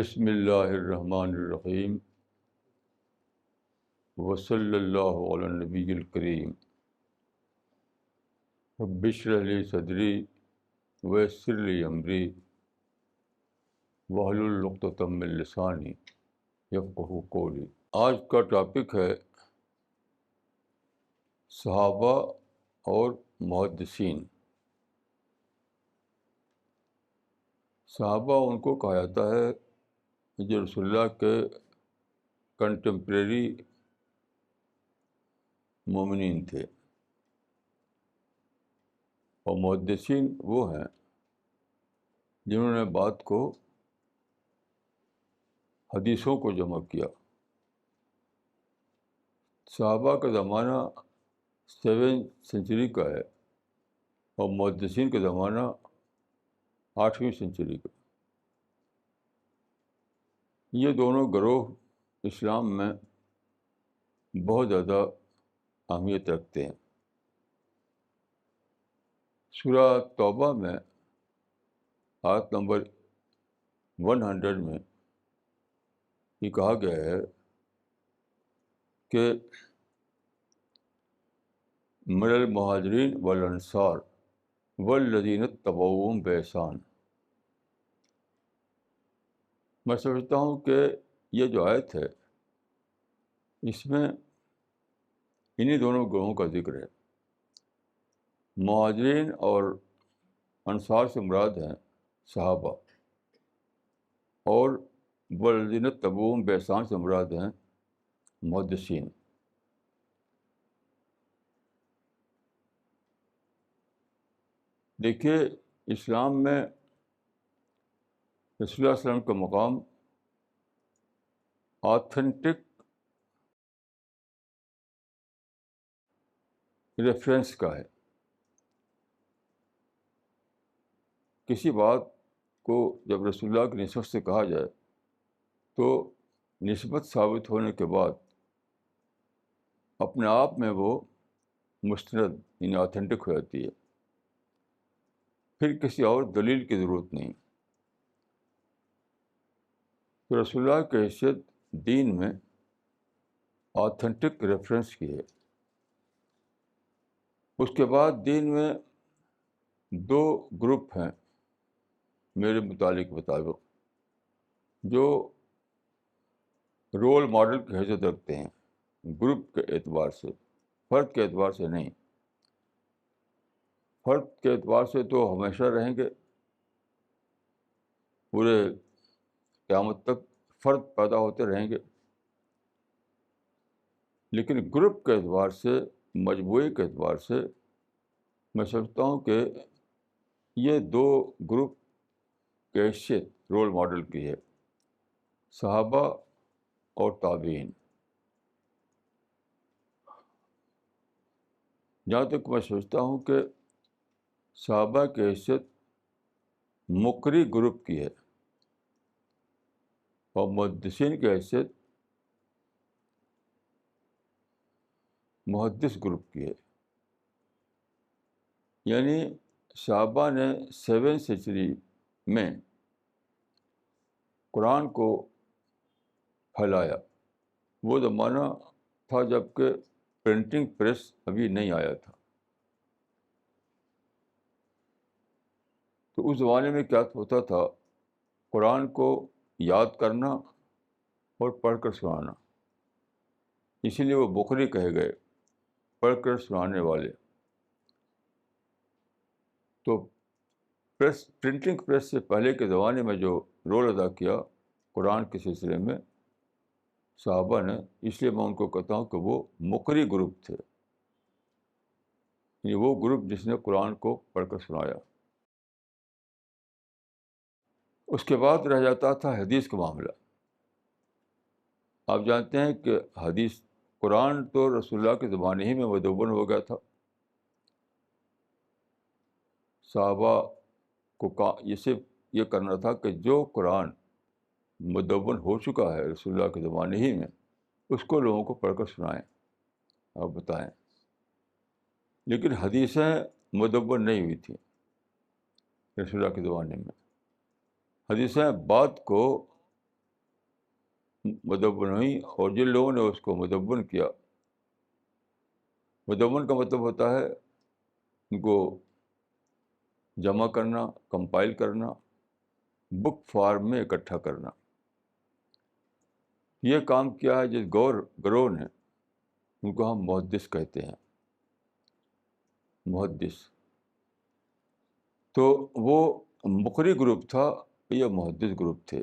بسم اللہ الرحمن الرحیم وصلی اللہ علی النبی الکریم رب اشرح لی صدری ویسر لی امری واحلل عقدۃ من لسانی یفقہوا قولی۔ آج کا ٹاپک ہے صحابہ اور محدثین۔ صحابہ ان کو کہا جاتا ہے جو رسول اللہ کے کنٹمپریری مومنین تھے، اور محدثین وہ ہیں جنہوں نے بات کو حدیثوں کو جمع کیا۔ صحابہ کا زمانہ 7 سینچری کا ہے اور محدثین کا زمانہ 8ویں سینچری کا۔ یہ دونوں گروہ اسلام میں بہت زیادہ اہمیت رکھتے ہیں۔ سورہ توبہ میں آیت نمبر 100 میں یہ کہا گیا ہے کہ من المہاجرین والانصار والذین اتبعوہم بإحسان۔ میں سمجھتا ہوں کہ یہ جو آیت ہے اس میں انہی دونوں گروہوں کا ذکر ہے۔ مہاجرین اور انصار سے مراد ہیں صحابہ، اور والذین اتبعوہم بإحسان سے مراد ہیں محدثین۔ دیکھیے، اسلام میں رسول اللہ صلی اللہ علیہ وسلم کا مقام آتھینٹک ریفرنس کا ہے۔ کسی بات کو جب رسول اللہ کی نسبت سے کہا جائے تو نسبت ثابت ہونے کے بعد اپنے آپ میں وہ مستند یعنی آتھینٹک ہو جاتی ہے، پھر کسی اور دلیل کی ضرورت نہیں۔ تو رسول اللہ کی حیثیت دین میں آتھینٹک ریفرنس کی ہے۔ اس کے بعد دین میں 2 گروپ ہیں میرے مطابق جو رول ماڈل کی حیثیت رکھتے ہیں، گروپ کے اعتبار سے، فرد کے اعتبار سے نہیں۔ فرد کے اعتبار سے تو ہمیشہ رہیں گے، پورے قیامت تک فرد پیدا ہوتے رہیں گے، لیکن گروپ کے اعتبار سے، مجموعے کے اعتبار سے میں سمجھتا ہوں کہ یہ 2 گروپ کی حیثیت رول ماڈل کی ہے، صحابہ اور تابعین۔ جہاں تک میں سمجھتا ہوں کہ صحابہ کی حیثیت مقری گروپ کی ہے اور محدثین کی حیثیت محدث گروپ کی ہے۔ یعنی صحابہ نے 7 سینچری میں قرآن کو پھیلایا۔ وہ زمانہ تھا جب کہ پرنٹنگ پریس ابھی نہیں آیا تھا۔ تو اس زمانے میں کیا ہوتا تھا، قرآن کو یاد کرنا اور پڑھ کر سنانا، اسی لیے وہ بخاری کہے گئے، پڑھ کر سنانے والے۔ تو پرنٹنگ پریس سے پہلے کے زمانے میں جو رول ادا کیا قرآن کے سلسلے میں صحابہ نے، اس لیے میں ان کو کہتا ہوں کہ وہ مقری گروپ تھے، یعنی وہ گروپ جس نے قرآن کو پڑھ کر سنایا۔ اس کے بعد رہ جاتا تھا حدیث کا معاملہ۔ آپ جانتے ہیں کہ حدیث، قرآن تو رسول اللہ کے زمانے ہی میں مدون ہو گیا تھا۔ صحابہ کو یہ صرف یہ کرنا تھا کہ جو قرآن مدون ہو چکا ہے رسول اللہ کے زمانے ہی میں، اس کو لوگوں کو پڑھ کر سنائیں اور بتائیں۔ لیکن حدیثیں مدون نہیں ہوئی تھیں رسول اللہ کے زمانے میں۔ حدیثیں بات کو مدون ہوئی، اور جن لوگوں نے اس کو مدون کیا، مدون کا مطلب ہوتا ہے ان کو جمع کرنا، کمپائل کرنا، بک فارم میں اکٹھا کرنا. یہ کام کیا ہے جس گروہ نے، ان کو ہم محدث کہتے ہیں. محدث تو وہ مقری گروپ تھا، یہ محدث گروپ تھے.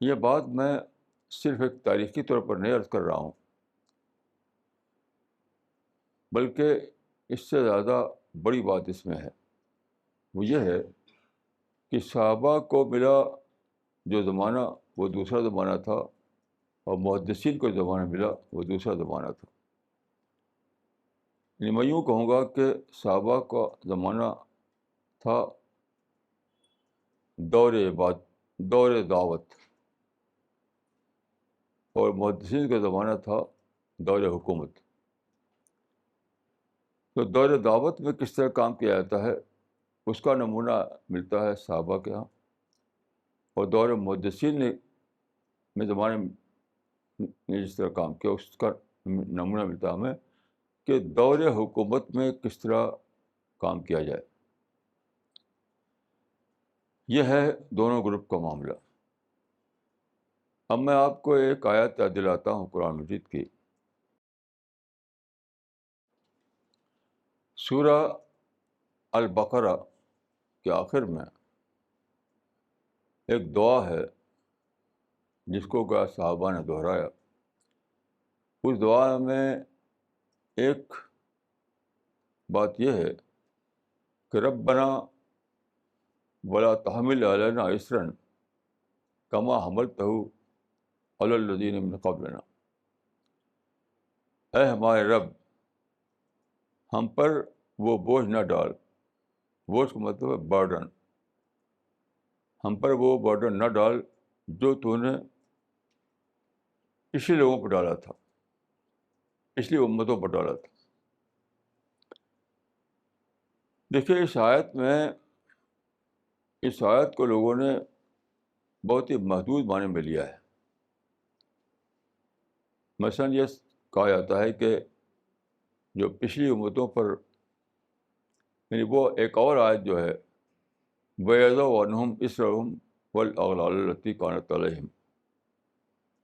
یہ بات میں صرف ایک تاریخی طور پر نہیں عرض کر رہا ہوں، بلکہ اس سے زیادہ بڑی بات اس میں ہے. وہ یہ ہے کہ صحابہ کو ملا جو زمانہ، وہ دوسرا زمانہ تھا، اور محدثین کو زمانہ ملا وہ دوسرا زمانہ تھا. یعنی میں یوں کہوں گا کہ صحابہ کا زمانہ تھا دور دعوت، اور محدثین کا زمانہ تھا دور حکومت. تو دور دعوت میں کس طرح کام کیا جاتا ہے اس کا نمونہ ملتا ہے صحابہ کے ہاں، اور دور محدثین میں زمانے نے جس طرح کام کیا اس کا نمونہ ملتا ہے ہمیں کہ دور حکومت میں کس طرح کام کیا جائے. یہ ہے دونوں گروپ کا معاملہ. اب میں آپ کو ایک آیت یاد دلاتا ہوں قرآن مجید کی. سورہ البقرہ کے آخر میں ایک دعا ہے جس کو کہا صحابہ نے دہرایا. اس دعا میں ایک بات یہ ہے کہ ربنا ولا تحمل علینا اسرا کما حملتہ علی الذین من قبلنا. اے ہمارے رب، ہم پر وہ بوجھ نہ ڈال. بوجھ کا مطلب ہے برڈن. ہم پر وہ برڈن نہ ڈال جو تو نے پچھلے لوگوں پر ڈالا تھا، پچھلی امتوں پر ڈالا تھا. دیکھیے اس آیت کو لوگوں نے بہت ہی محدود معنی میں لیا ہے. مثلاً یہ کہا جاتا ہے کہ جو پچھلی امتوں پر، یعنی وہ ایک اور آیت جو ہے وَيَضَعُ عَنْهُمْ إِصْرَهُمْ وَالْأَغْلَالَ الَّتِي كَانَتْ عَلَيْهِمْ،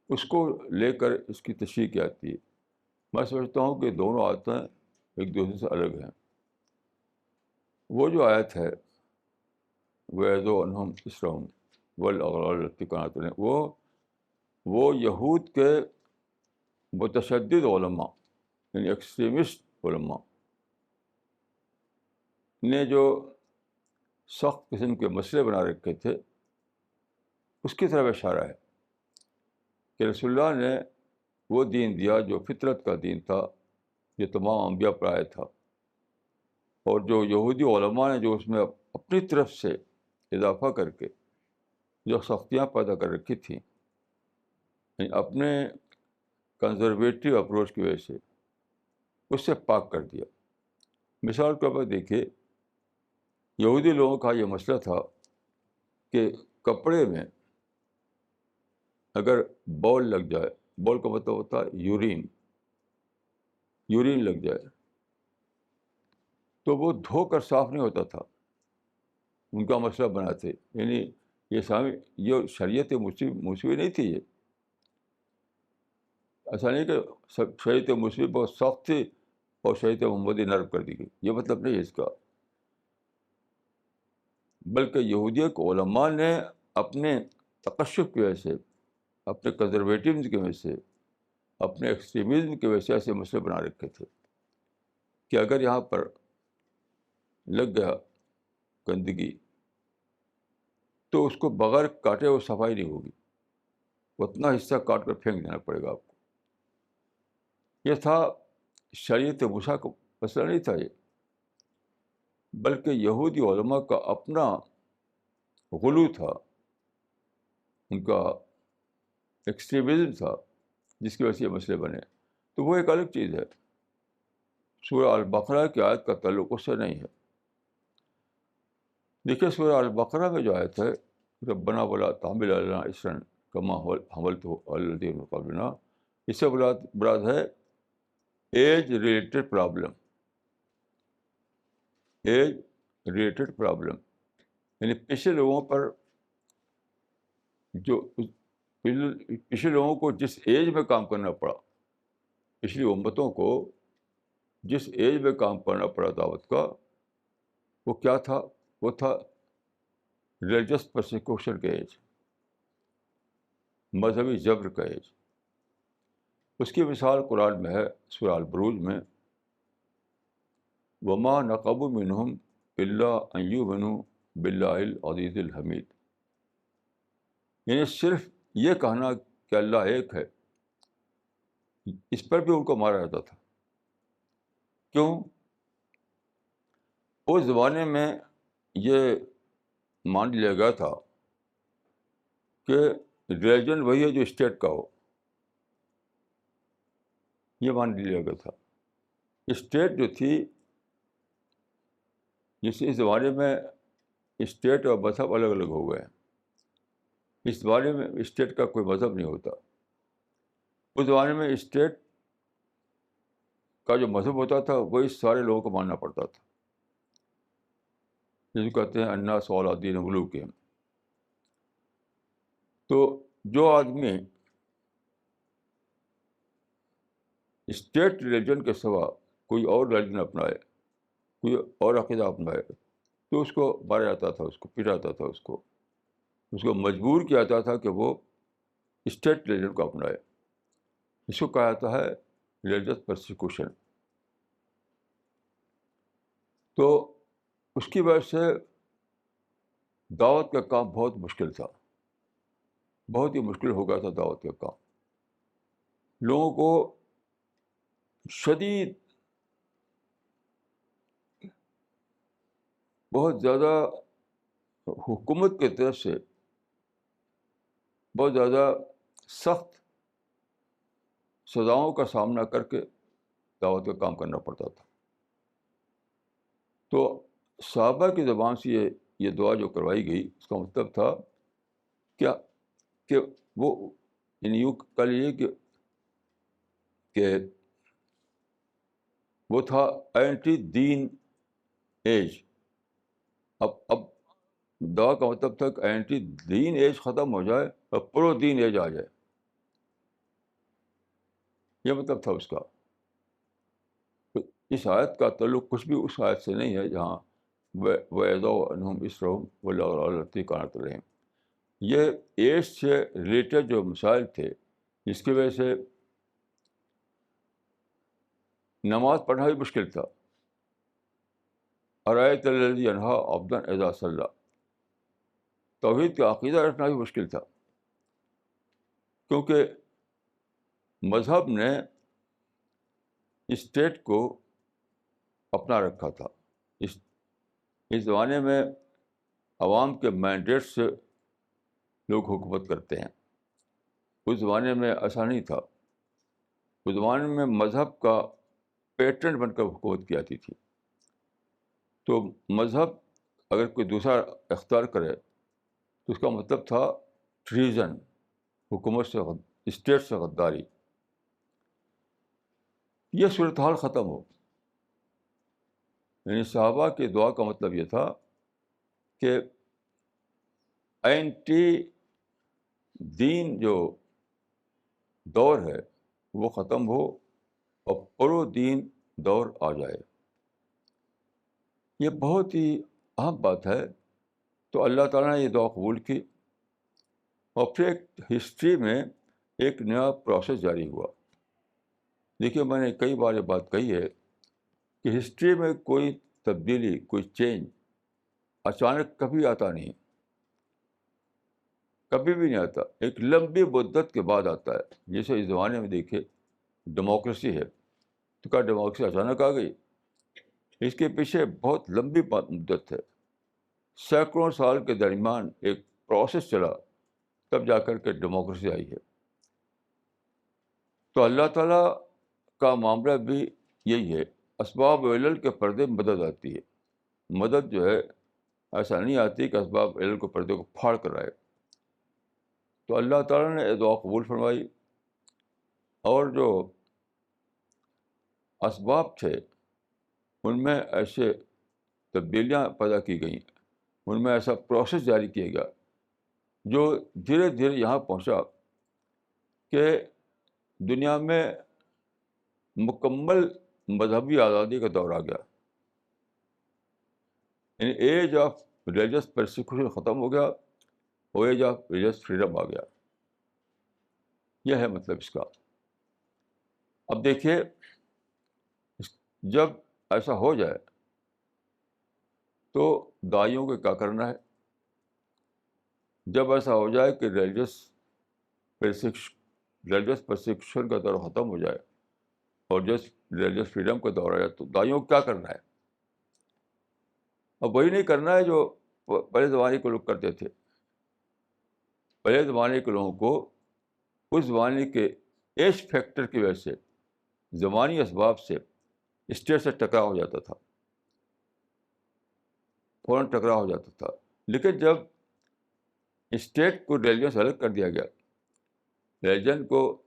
اس کو لے کر اس کی تشریح کی جاتی ہے. میں سمجھتا ہوں کہ دونوں آیتیں ایک دوسرے سے الگ ہیں. وہ جو آیت ہے وَيَضَعُ عَنْهُمْ إِصْرَهُمْ وَالْأَغْلَالَ الَّتِي كَانَتْ عَلَيْهِمْ، وہ یہود کے متشدد علماء، یعنی ایکسٹریمسٹ علماء نے جو سخت قسم کے مسئلے بنا رکھے تھے، اس کی طرف اشارہ ہے کہ رسول اللہ نے وہ دین دیا جو فطرت کا دین تھا، جو تمام انبیاء پر آیا تھا. اور جو یہودی علماء نے جو اس میں اپنی طرف سے اضافہ کر کے جو سختیاں پیدا کر رکھی تھیں، یعنی اپنے کنزرویٹو اپروچ کی وجہ سے اس سے پاک کر دیا. مثال کے طور پر دیکھیے، یہودی لوگوں کا یہ مسئلہ تھا کہ کپڑے میں اگر بول لگ جائے، بول کا مطلب ہوتا ہے یورین لگ جائے تو وہ دھو کر صاف نہیں ہوتا تھا. ان کا مسئلہ بنا تھے. یعنی یہ شریعت موسوی نہیں تھی. یہ ایسا نہیں کہ شریعت موسوی بہت سخت تھی اور شریعت محمدی نرم کر دی گئی، یہ مطلب نہیں ہے اس کا. بلکہ یہودیت کے علماء نے اپنے تقشف کی وجہ سے، اپنے کنزرویٹیوز کی وجہ سے، اپنے ایکسٹریمزم کی وجہ سے ایسے مسئلے بنا رکھے تھے کہ اگر یہاں پر لگ گیا گندگی تو اس کو بغیر کاٹے وہ صفائی نہیں ہوگی، اتنا حصہ کاٹ کر پھینک دینا پڑے گا آپ کو. یہ تھا شریعت موسیٰ کا مسئلہ نہیں تھا یہ، بلکہ یہودی علماء کا اپنا غلو تھا، ان کا ایکسٹریمزم تھا جس کی وجہ سے یہ مسئلے بنے. تو وہ ایک الگ چیز ہے. سورہ البقرہ کی آیت کا تعلق اس سے نہیں ہے. دیکھیے سورہ البقرہ میں جو آیت ہے ربنا ولا تحمل علینا اسرا کما حملتہ علی الذین من قبلنا، اس سے مراد ہے age related problem. Age related problem یعنی پچھلے لوگوں پر جو پچھلے لوگوں کو جس ایج میں کام کرنا پڑا، پچھلی امتوں کو جس ایج میں کام کرنا پڑا دعوت کا، وہ کیا تھا؟ وہ تھا ریلیجس پرسیکیوشن کا ایج، مذہبی جبر کا ایج. اس کی مثال قرآن میں ہے سورہ البروج میں، وما نقموا منہم الا ان یؤمنوا باللہ العزیز الحمید. یعنی صرف یہ کہنا کہ اللہ ایک ہے، اس پر بھی ان کو مارا جاتا تھا. کیوں؟ اس زمانے میں یہ مان لیا گیا تھا کہ ریلیجن وہی ہے جو اسٹیٹ کا ہو. یہ مان لیا گیا تھا. اسٹیٹ جو تھی، جس اس زمانے میں اسٹیٹ اور مذہب الگ الگ ہو گئے ہیں. اس زمانے میں اسٹیٹ کا کوئی مذہب نہیں ہوتا. اس زمانے میں اسٹیٹ کا جو مذہب ہوتا تھا وہی سارے لوگوں کو ماننا پڑتا تھا، جس کو کہتے ہیں الناس علی دین ملوکہم. تو جو آدمی اسٹیٹ ریلیجن کے سوا کوئی اور ریلیجن اپنائے، کوئی اور عقیدہ اپنائے، تو اس کو مارا جاتا تھا، اس کو پیٹا جاتا تھا، اس کو مجبور کیا جاتا تھا کہ وہ اسٹیٹ ریلیجن کو اپنائے. اس کو کہا جاتا ہے ریلیجس پرسیکیوشن. تو اس کی وجہ سے دعوت کا کام بہت مشکل تھا، بہت ہی مشکل ہو گیا تھا دعوت کا کام. لوگوں کو شدید، بہت زیادہ حکومت کی طرف سے بہت زیادہ سخت سزاؤں کا سامنا کر کے دعوت کا کام کرنا پڑتا تھا. تو صحابہ کی زبان سے یہ دعا جو کروائی گئی، اس کا مطلب تھا کیا کہ وہ یعنی یوں کہہ لیجیے کہ وہ تھا اینٹی دین ایج. اب دعا کا مطلب تھا کہ اینٹی دین ایج ختم ہو جائے اور پرو دین ایج آ جائے. یہ مطلب تھا اس کا. تو اس آیت کا تعلق کچھ بھی اس آیت سے نہیں ہے جہاں وَإِذَا أَنْهُمْ إِسْرَهُمْ وَاللَّهُ عَلَى الَّتِي كَانَتْ عَلَيْهِمْ. یہ ایج سے ریلیٹڈ جو مسائل تھے، جس کی وجہ سے نماز پڑھنا بھی مشکل تھا. أَرَأَيْتَ الَّذِي يَنْهَىٰ عَبْدًا إِذَا صَلَّىٰ. توحید کا عقیدہ رکھنا بھی مشکل تھا، کیونکہ مذہب نے اسٹیٹ کو اپنا رکھا تھا. اس زمانے میں عوام کے مینڈیٹ سے لوگ حکومت کرتے ہیں. اس زمانے میں ایسا نہیں تھا. اس زمانے میں مذہب کا پیٹرن بن کر حکومت کی جاتی تھی. تو مذہب اگر کوئی دوسرا اختیار کرے تو اس کا مطلب تھا ٹریزن، حکومت سے اسٹیٹ سے غداری. یہ صورتحال ختم ہو. یعنی صحابہ کی دعا کا مطلب یہ تھا کہ اینٹی دین جو دور ہے وہ ختم ہو اور پرو دین دور آ جائے. یہ بہت ہی اہم بات ہے. تو اللہ تعالیٰ نے یہ دعا قبول کی، اور پھر ایک ہسٹری میں ایک نیا پروسیس جاری ہوا. دیکھیے، میں نے کئی بار یہ بات کہی ہے کہ ہسٹری میں کوئی تبدیلی، کوئی چینج اچانک کبھی آتا نہیں، کبھی بھی نہیں آتا. ایک لمبی مدت کے بعد آتا ہے. جیسے اس زمانے میں دیکھیے ڈیموکریسی ہے، تو کیا ڈیموکریسی اچانک آ گئی؟ اس کے پیچھے بہت لمبی مدت ہے. سینکڑوں سال کے درمیان ایک پروسیس چلا، تب جا کر کے ڈیموکریسی آئی ہے. تو اللہ تعالیٰ کا معاملہ بھی یہی ہے. اسباب و علل کے پردے میں مدد آتی ہے. مدد جو ہے ایسا نہیں آتی کہ اسباب علل کو پردے کو پھاڑ کر آئے. تو اللہ تعالیٰ نے یہ دعا قبول فرمائی، اور جو اسباب تھے ان میں ایسے تبدیلیاں پیدا کی گئیں، ان میں ایسا پروسیس جاری کیا گیا جو دھیرے دھیرے یہاں پہنچا کہ دنیا میں مکمل مذہبی آزادی کا دور آ گیا. یعنی ایج آف ریلیجس پرسیکیوشن ختم ہو گیا اور ایج آف ریلیجس فریڈم آ گیا. یہ ہے مطلب اس کا. اب دیکھیے جب ایسا ہو جائے تو دائیوں کو کیا کرنا ہے. جب ایسا ہو جائے کہ ریلیجس پرسیکیوشن کا دور ختم ہو جائے اور ریلیجس فریڈم کا دور آ جائے تو دائیوں کو کیا کرنا ہے. اب وہی نہیں کرنا ہے جو پہلے زمانے کے لوگ کرتے تھے. پہلے زمانے کے لوگوں کو اس زمانے کے ایج فیکٹر کی وجہ سے، زمانی اسباب سے اسٹیٹ سے ٹکراؤ ہو جاتا تھا، فوراً ٹکراؤ ہو جاتا تھا. لیکن جب اسٹیٹ کو ریلیجن سے الگ کر دیا گیا، ریلیجن کو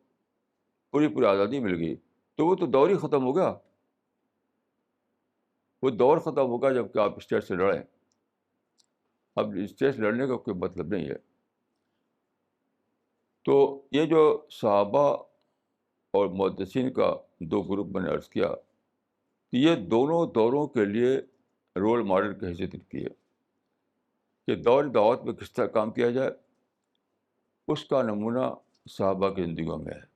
پوری آزادی مل گئی، تو وہ تو دور ہی ختم ہو گیا. وہ دور ختم ہوگا جب کہ آپ اسٹیٹ سے لڑیں. اب اسٹیٹ سے لڑنے کا کوئی مطلب نہیں ہے. تو یہ جو صحابہ اور محدثین کا دو گروپ میں نے عرض کیا، یہ دونوں دوروں کے لیے رول ماڈل کی حیثیت رکھتی ہے کہ دور دعوت میں کس طرح کام کیا جائے. اس کا نمونہ صحابہ کی زندگیوں میں ہے،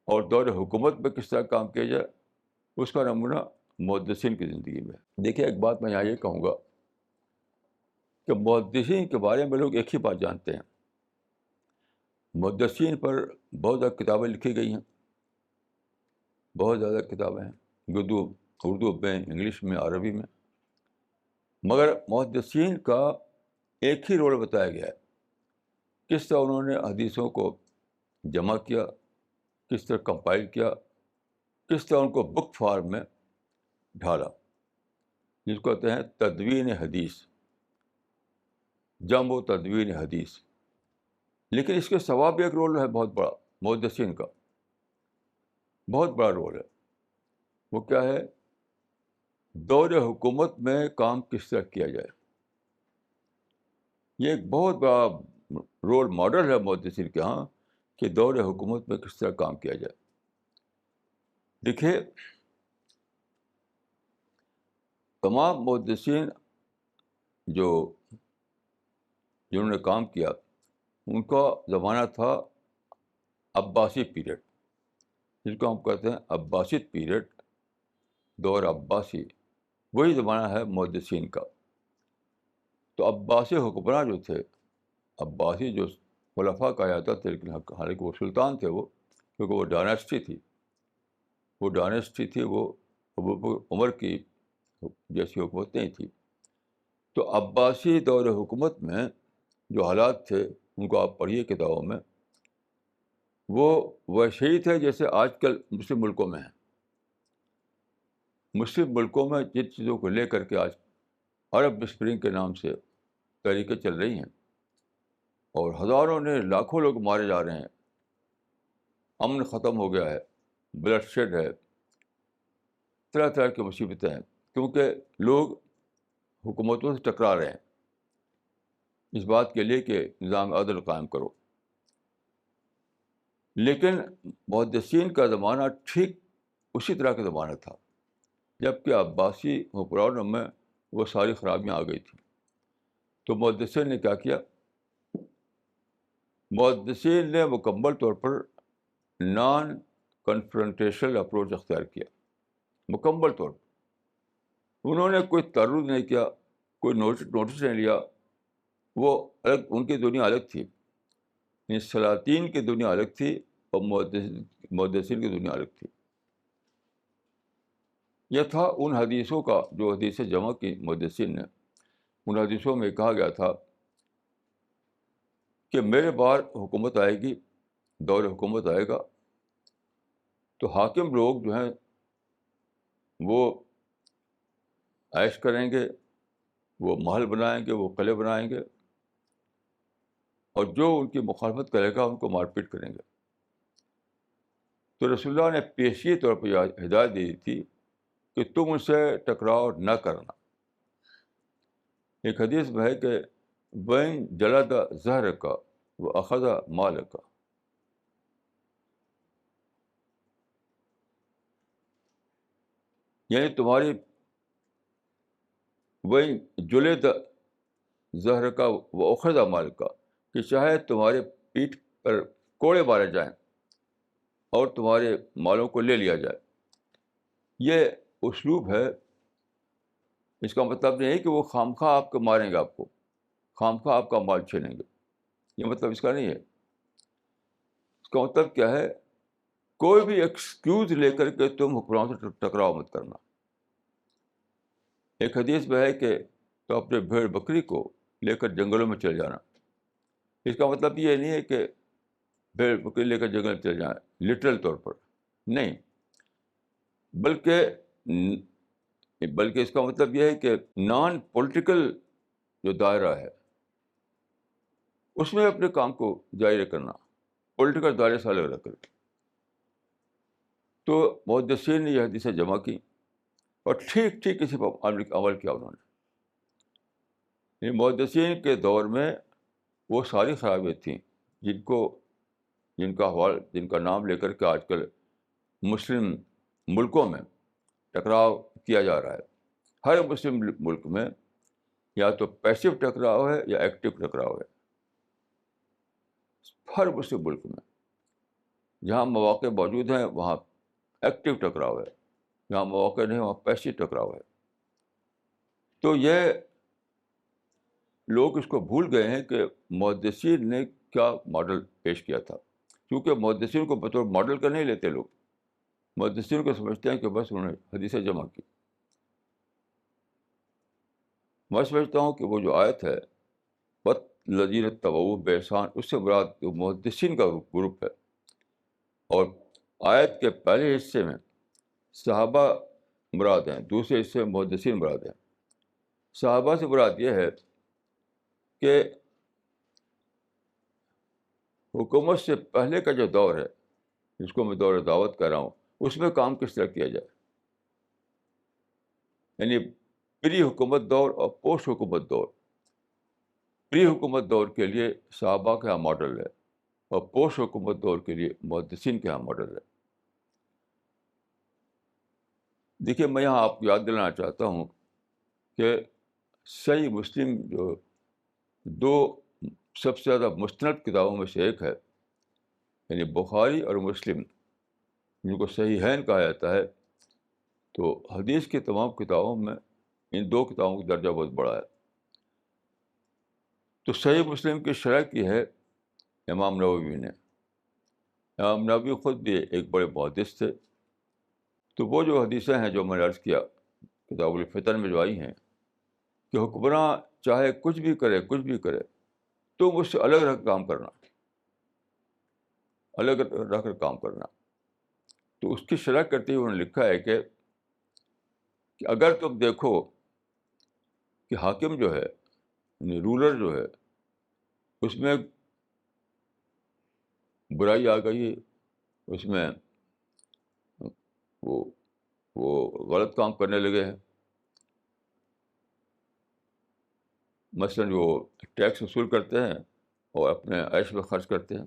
اور دور حکومت میں کس طرح کام کیا جائے اس کا نمونہ محدثین کی زندگی میں ہے. دیکھیے ایک بات میں یہاں یہ کہوں گا کہ محدثین کے بارے میں لوگ ایک ہی بات جانتے ہیں. محدثین پر بہت زیادہ کتابیں لکھی گئی ہیں، بہت زیادہ کتابیں ہیں، اردو میں، انگلش میں، عربی میں. مگر محدثین کا ایک ہی رول بتایا گیا ہے. کس طرح انہوں نے حدیثوں کو جمع کیا، کس طرح کمپائل کیا، کس طرح ان کو بک فارم میں ڈھالا، جس کو کہتے ہیں تدوین حدیث، جمع و تدوین حدیث. لیکن اس کے سوا بھی ایک رول ہے بہت بڑا، محدثین کا بہت بڑا رول ہے. وہ کیا ہے؟ دور حکومت میں کام کس طرح کیا جائے. یہ ایک بہت بڑا رول ماڈل ہے محدثین کے ہاں کہ دور حکومت میں کس طرح کام کیا جائے. دیکھیے تمام محدثین جنہوں نے کام کیا ان کا زمانہ تھا عباسی پیریڈ، جس کو ہم کہتے ہیں عباسد پیریڈ، دور عباسی. وہی زمانہ ہے محدثین کا. تو عباسی حکمراں جو تھے، عباسی جو خلفاء کہا جاتا تھا، لیکن حالانکہ وہ سلطان تھے، وہ کیونکہ وہ ڈائناسٹی تھی، وہ ابو عمر کی جیسی حکومت نہیں تھی. تو عباسی دور حکومت میں جو حالات تھے ان کو آپ پڑھیے کتابوں میں، وہ ویسے ہی تھے جیسے آج کل مسلم ملکوں میں ہیں. مسلم ملکوں میں جن چیزوں کو لے کر کے آج عرب اسپرنگ کے نام سے تحریکیں چل رہی ہیں اور ہزاروں نے لاکھوں لوگ مارے جا رہے ہیں، امن ختم ہو گیا ہے، بلڈ شیڈ ہے، طرح طرح کی مصیبتیں ہیں، کیونکہ لوگ حکومتوں سے ٹکرا رہے ہیں اس بات کے لیے کہ نظام عدل قائم کرو. لیکن محدثین کا زمانہ ٹھیک اسی طرح کا زمانہ تھا، جبکہ عباسی حکمرانوں میں وہ ساری خرابیاں آ گئی تھیں. تو محدثین نے کیا کیا؟ محدثین نے مکمل طور پر نان کنفرنٹیشنل اپروچ اختیار کیا. مکمل طور پر انہوں نے کوئی ترد نہیں کیا، کوئی نوٹس نہیں لیا. وہ الگ، ان کی دنیا الگ تھی، یعنی سلاطین کی دنیا الگ تھی اور محدثین کی دنیا الگ تھی. یہ تھا ان حدیثوں کا جو حدیث جمع کی محدثین نے. ان حدیثوں میں کہا گیا تھا کہ میرے بعد حکومت آئے گی، دور حکومت آئے گا تو حاکم لوگ جو ہیں وہ عیش کریں گے، وہ محل بنائیں گے، وہ قلعے بنائیں گے، اور جو ان کی مخالفت کرے گا ان کو مار پیٹ کریں گے. تو رسول اللہ نے پیشگی طور پر یہ ہدایت دی تھی کہ تم ان سے ٹکراؤ نہ کرنا. ایک حدیث میں ہے کہ بین جلد زہر کا وہ اخذ مال کا. یعنی تمہاری بین جلد زہر کا وہ اخذ مال کا، کہ چاہے تمہارے پیٹھ پر کوڑے مارے جائیں اور تمہارے مالوں کو لے لیا جائے. یہ اسلوب ہے. اس کا مطلب نہیں ہے کہ وہ خامخواہ آپ کو ماریں گے، آپ کو خامخواہ آپ کا مال چھینیں گے. یہ مطلب اس کا نہیں ہے. اس کا مطلب کیا ہے؟ کوئی بھی ایکسکیوز لے کر کے تم حکمران سے ٹکراؤ مت کرنا. ایک حدیث میں ہے کہ تو اپنے بھیڑ بکری کو لے کر جنگلوں میں چلے جانا. اس کا مطلب یہ نہیں ہے کہ بھیڑ بکری لے کر جنگل میں چلے جائیں لٹرل طور پر، نہیں، بلکہ اس کا مطلب یہ ہے کہ نان پولیٹیکل جو دائرہ ہے اس میں اپنے کام کو جاری کرنا، پولیٹیکل دائرے سے الگ رکھ کر. تو محدثین نے یہ حدیثیں جمع کی اور ٹھیک ٹھیک اسی پر عمل کیا انہوں نے. محدثین کے دور میں وہ ساری خرابیاں تھیں جن کا نام لے کر کے آج کل مسلم ملکوں میں ٹکراؤ کیا جا رہا ہے. ہر مسلم ملک میں یا تو پیسو ٹکراؤ ہے یا ایکٹیو ٹکراؤ ہے. ہر مسلم ملک میں جہاں مواقع موجود ہیں وہاں ایکٹیو ٹکراؤ ہے، جہاں مواقع نہیں وہاں پیسو ٹکراؤ ہے. تو یہ لوگ اس کو بھول گئے ہیں کہ محدثین نے کیا ماڈل پیش کیا تھا. کیونکہ محدثین کو بطور ماڈل کا نہیں لیتے لوگ. محدثین کو سمجھتے ہیں کہ بس انہوں نے حدیثیں جمع کی. میں سمجھتا ہوں کہ وہ جو آیت ہے بت لذین اتبعوا بإحسان، اس سے مراد محدثین کا گروپ ہے. اور آیت کے پہلے حصے میں صحابہ مراد ہیں، دوسرے حصے میں محدثین مراد ہیں. صحابہ سے مراد یہ ہے کہ حکومت سے پہلے کا جو دور ہے جس کو میں دور دعوت کر رہا ہوں اس میں کام کس طرح کیا جائے. یعنی پری حکومت دور اور پوسٹ حکومت دور. پری حکومت دور کے لیے صحابہ کا ماڈل ہے اور پوسٹ حکومت دور کے لیے محدثین کا ماڈل ہے. دیکھیے میں یہاں آپ کو یاد دلانا چاہتا ہوں کہ صحیح مسلم جو دو سب سے زیادہ مستند کتابوں میں سے ایک ہے، یعنی بخاری اور مسلم، جن کو صحیحین کہا جاتا ہے. تو حدیث کی تمام کتابوں میں ان دو کتابوں کا درجہ بہت بڑا ہے. تو صحیح مسلم کی شرح کی ہے امام نووی نے. امام نووی خود بھی ایک بڑے محدث تھے. تو وہ جو حدیثیں ہیں جو میں نے عرض کیا کتاب الفتن میں جو آئی ہیں کہ حکمراں چاہے کچھ بھی کرے تم اس سے الگ رہ کر کام کرنا، الگ رہ کر کام کرنا. تو اس کی شرح کرتے ہوئے انہوں نے لکھا ہے کہ اگر تم دیکھو کہ حاکم جو ہے یعنی رولر جو ہے اس میں برائی آ گئی ہے، اس میں وہ غلط کام کرنے لگے ہیں، مثلاً وہ ٹیکس وصول کرتے ہیں اور اپنے عیش میں خرچ کرتے ہیں،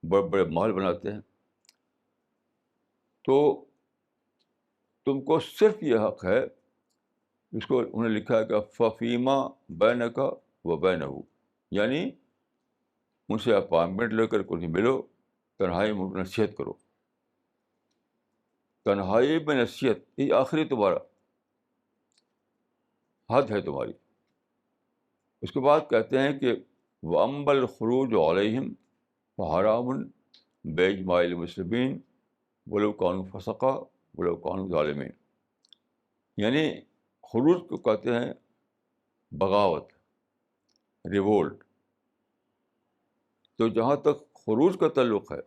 بڑے بڑے محل بناتے ہیں، تو تم کو صرف یہ حق ہے، اس کو انہوں نے لکھا ہے کہ ففیما بینک و بینہ، یعنی ان سے اپائنٹمنٹ لے کر انہیں ملو، تنہائی میں نصیحت کرو. تنہائی میں نصیحت یہ آخری تمہارا حد ہے تمہاری. اس کے بعد کہتے ہیں کہ وَأَمَّا الْخُرُوجُ عَلَيْهِمْ فَحَرَامٌ بِإِجْمَاعِ الْمُسْلِمِينَ وَلَوْ كَانُوا فَسَقَا وَلَوْ كَانُوا ظَالِمِينَ. یعنی خروج کو کہتے ہیں بغاوت، ریوولٹ. تو جہاں تک خروج کا تعلق ہے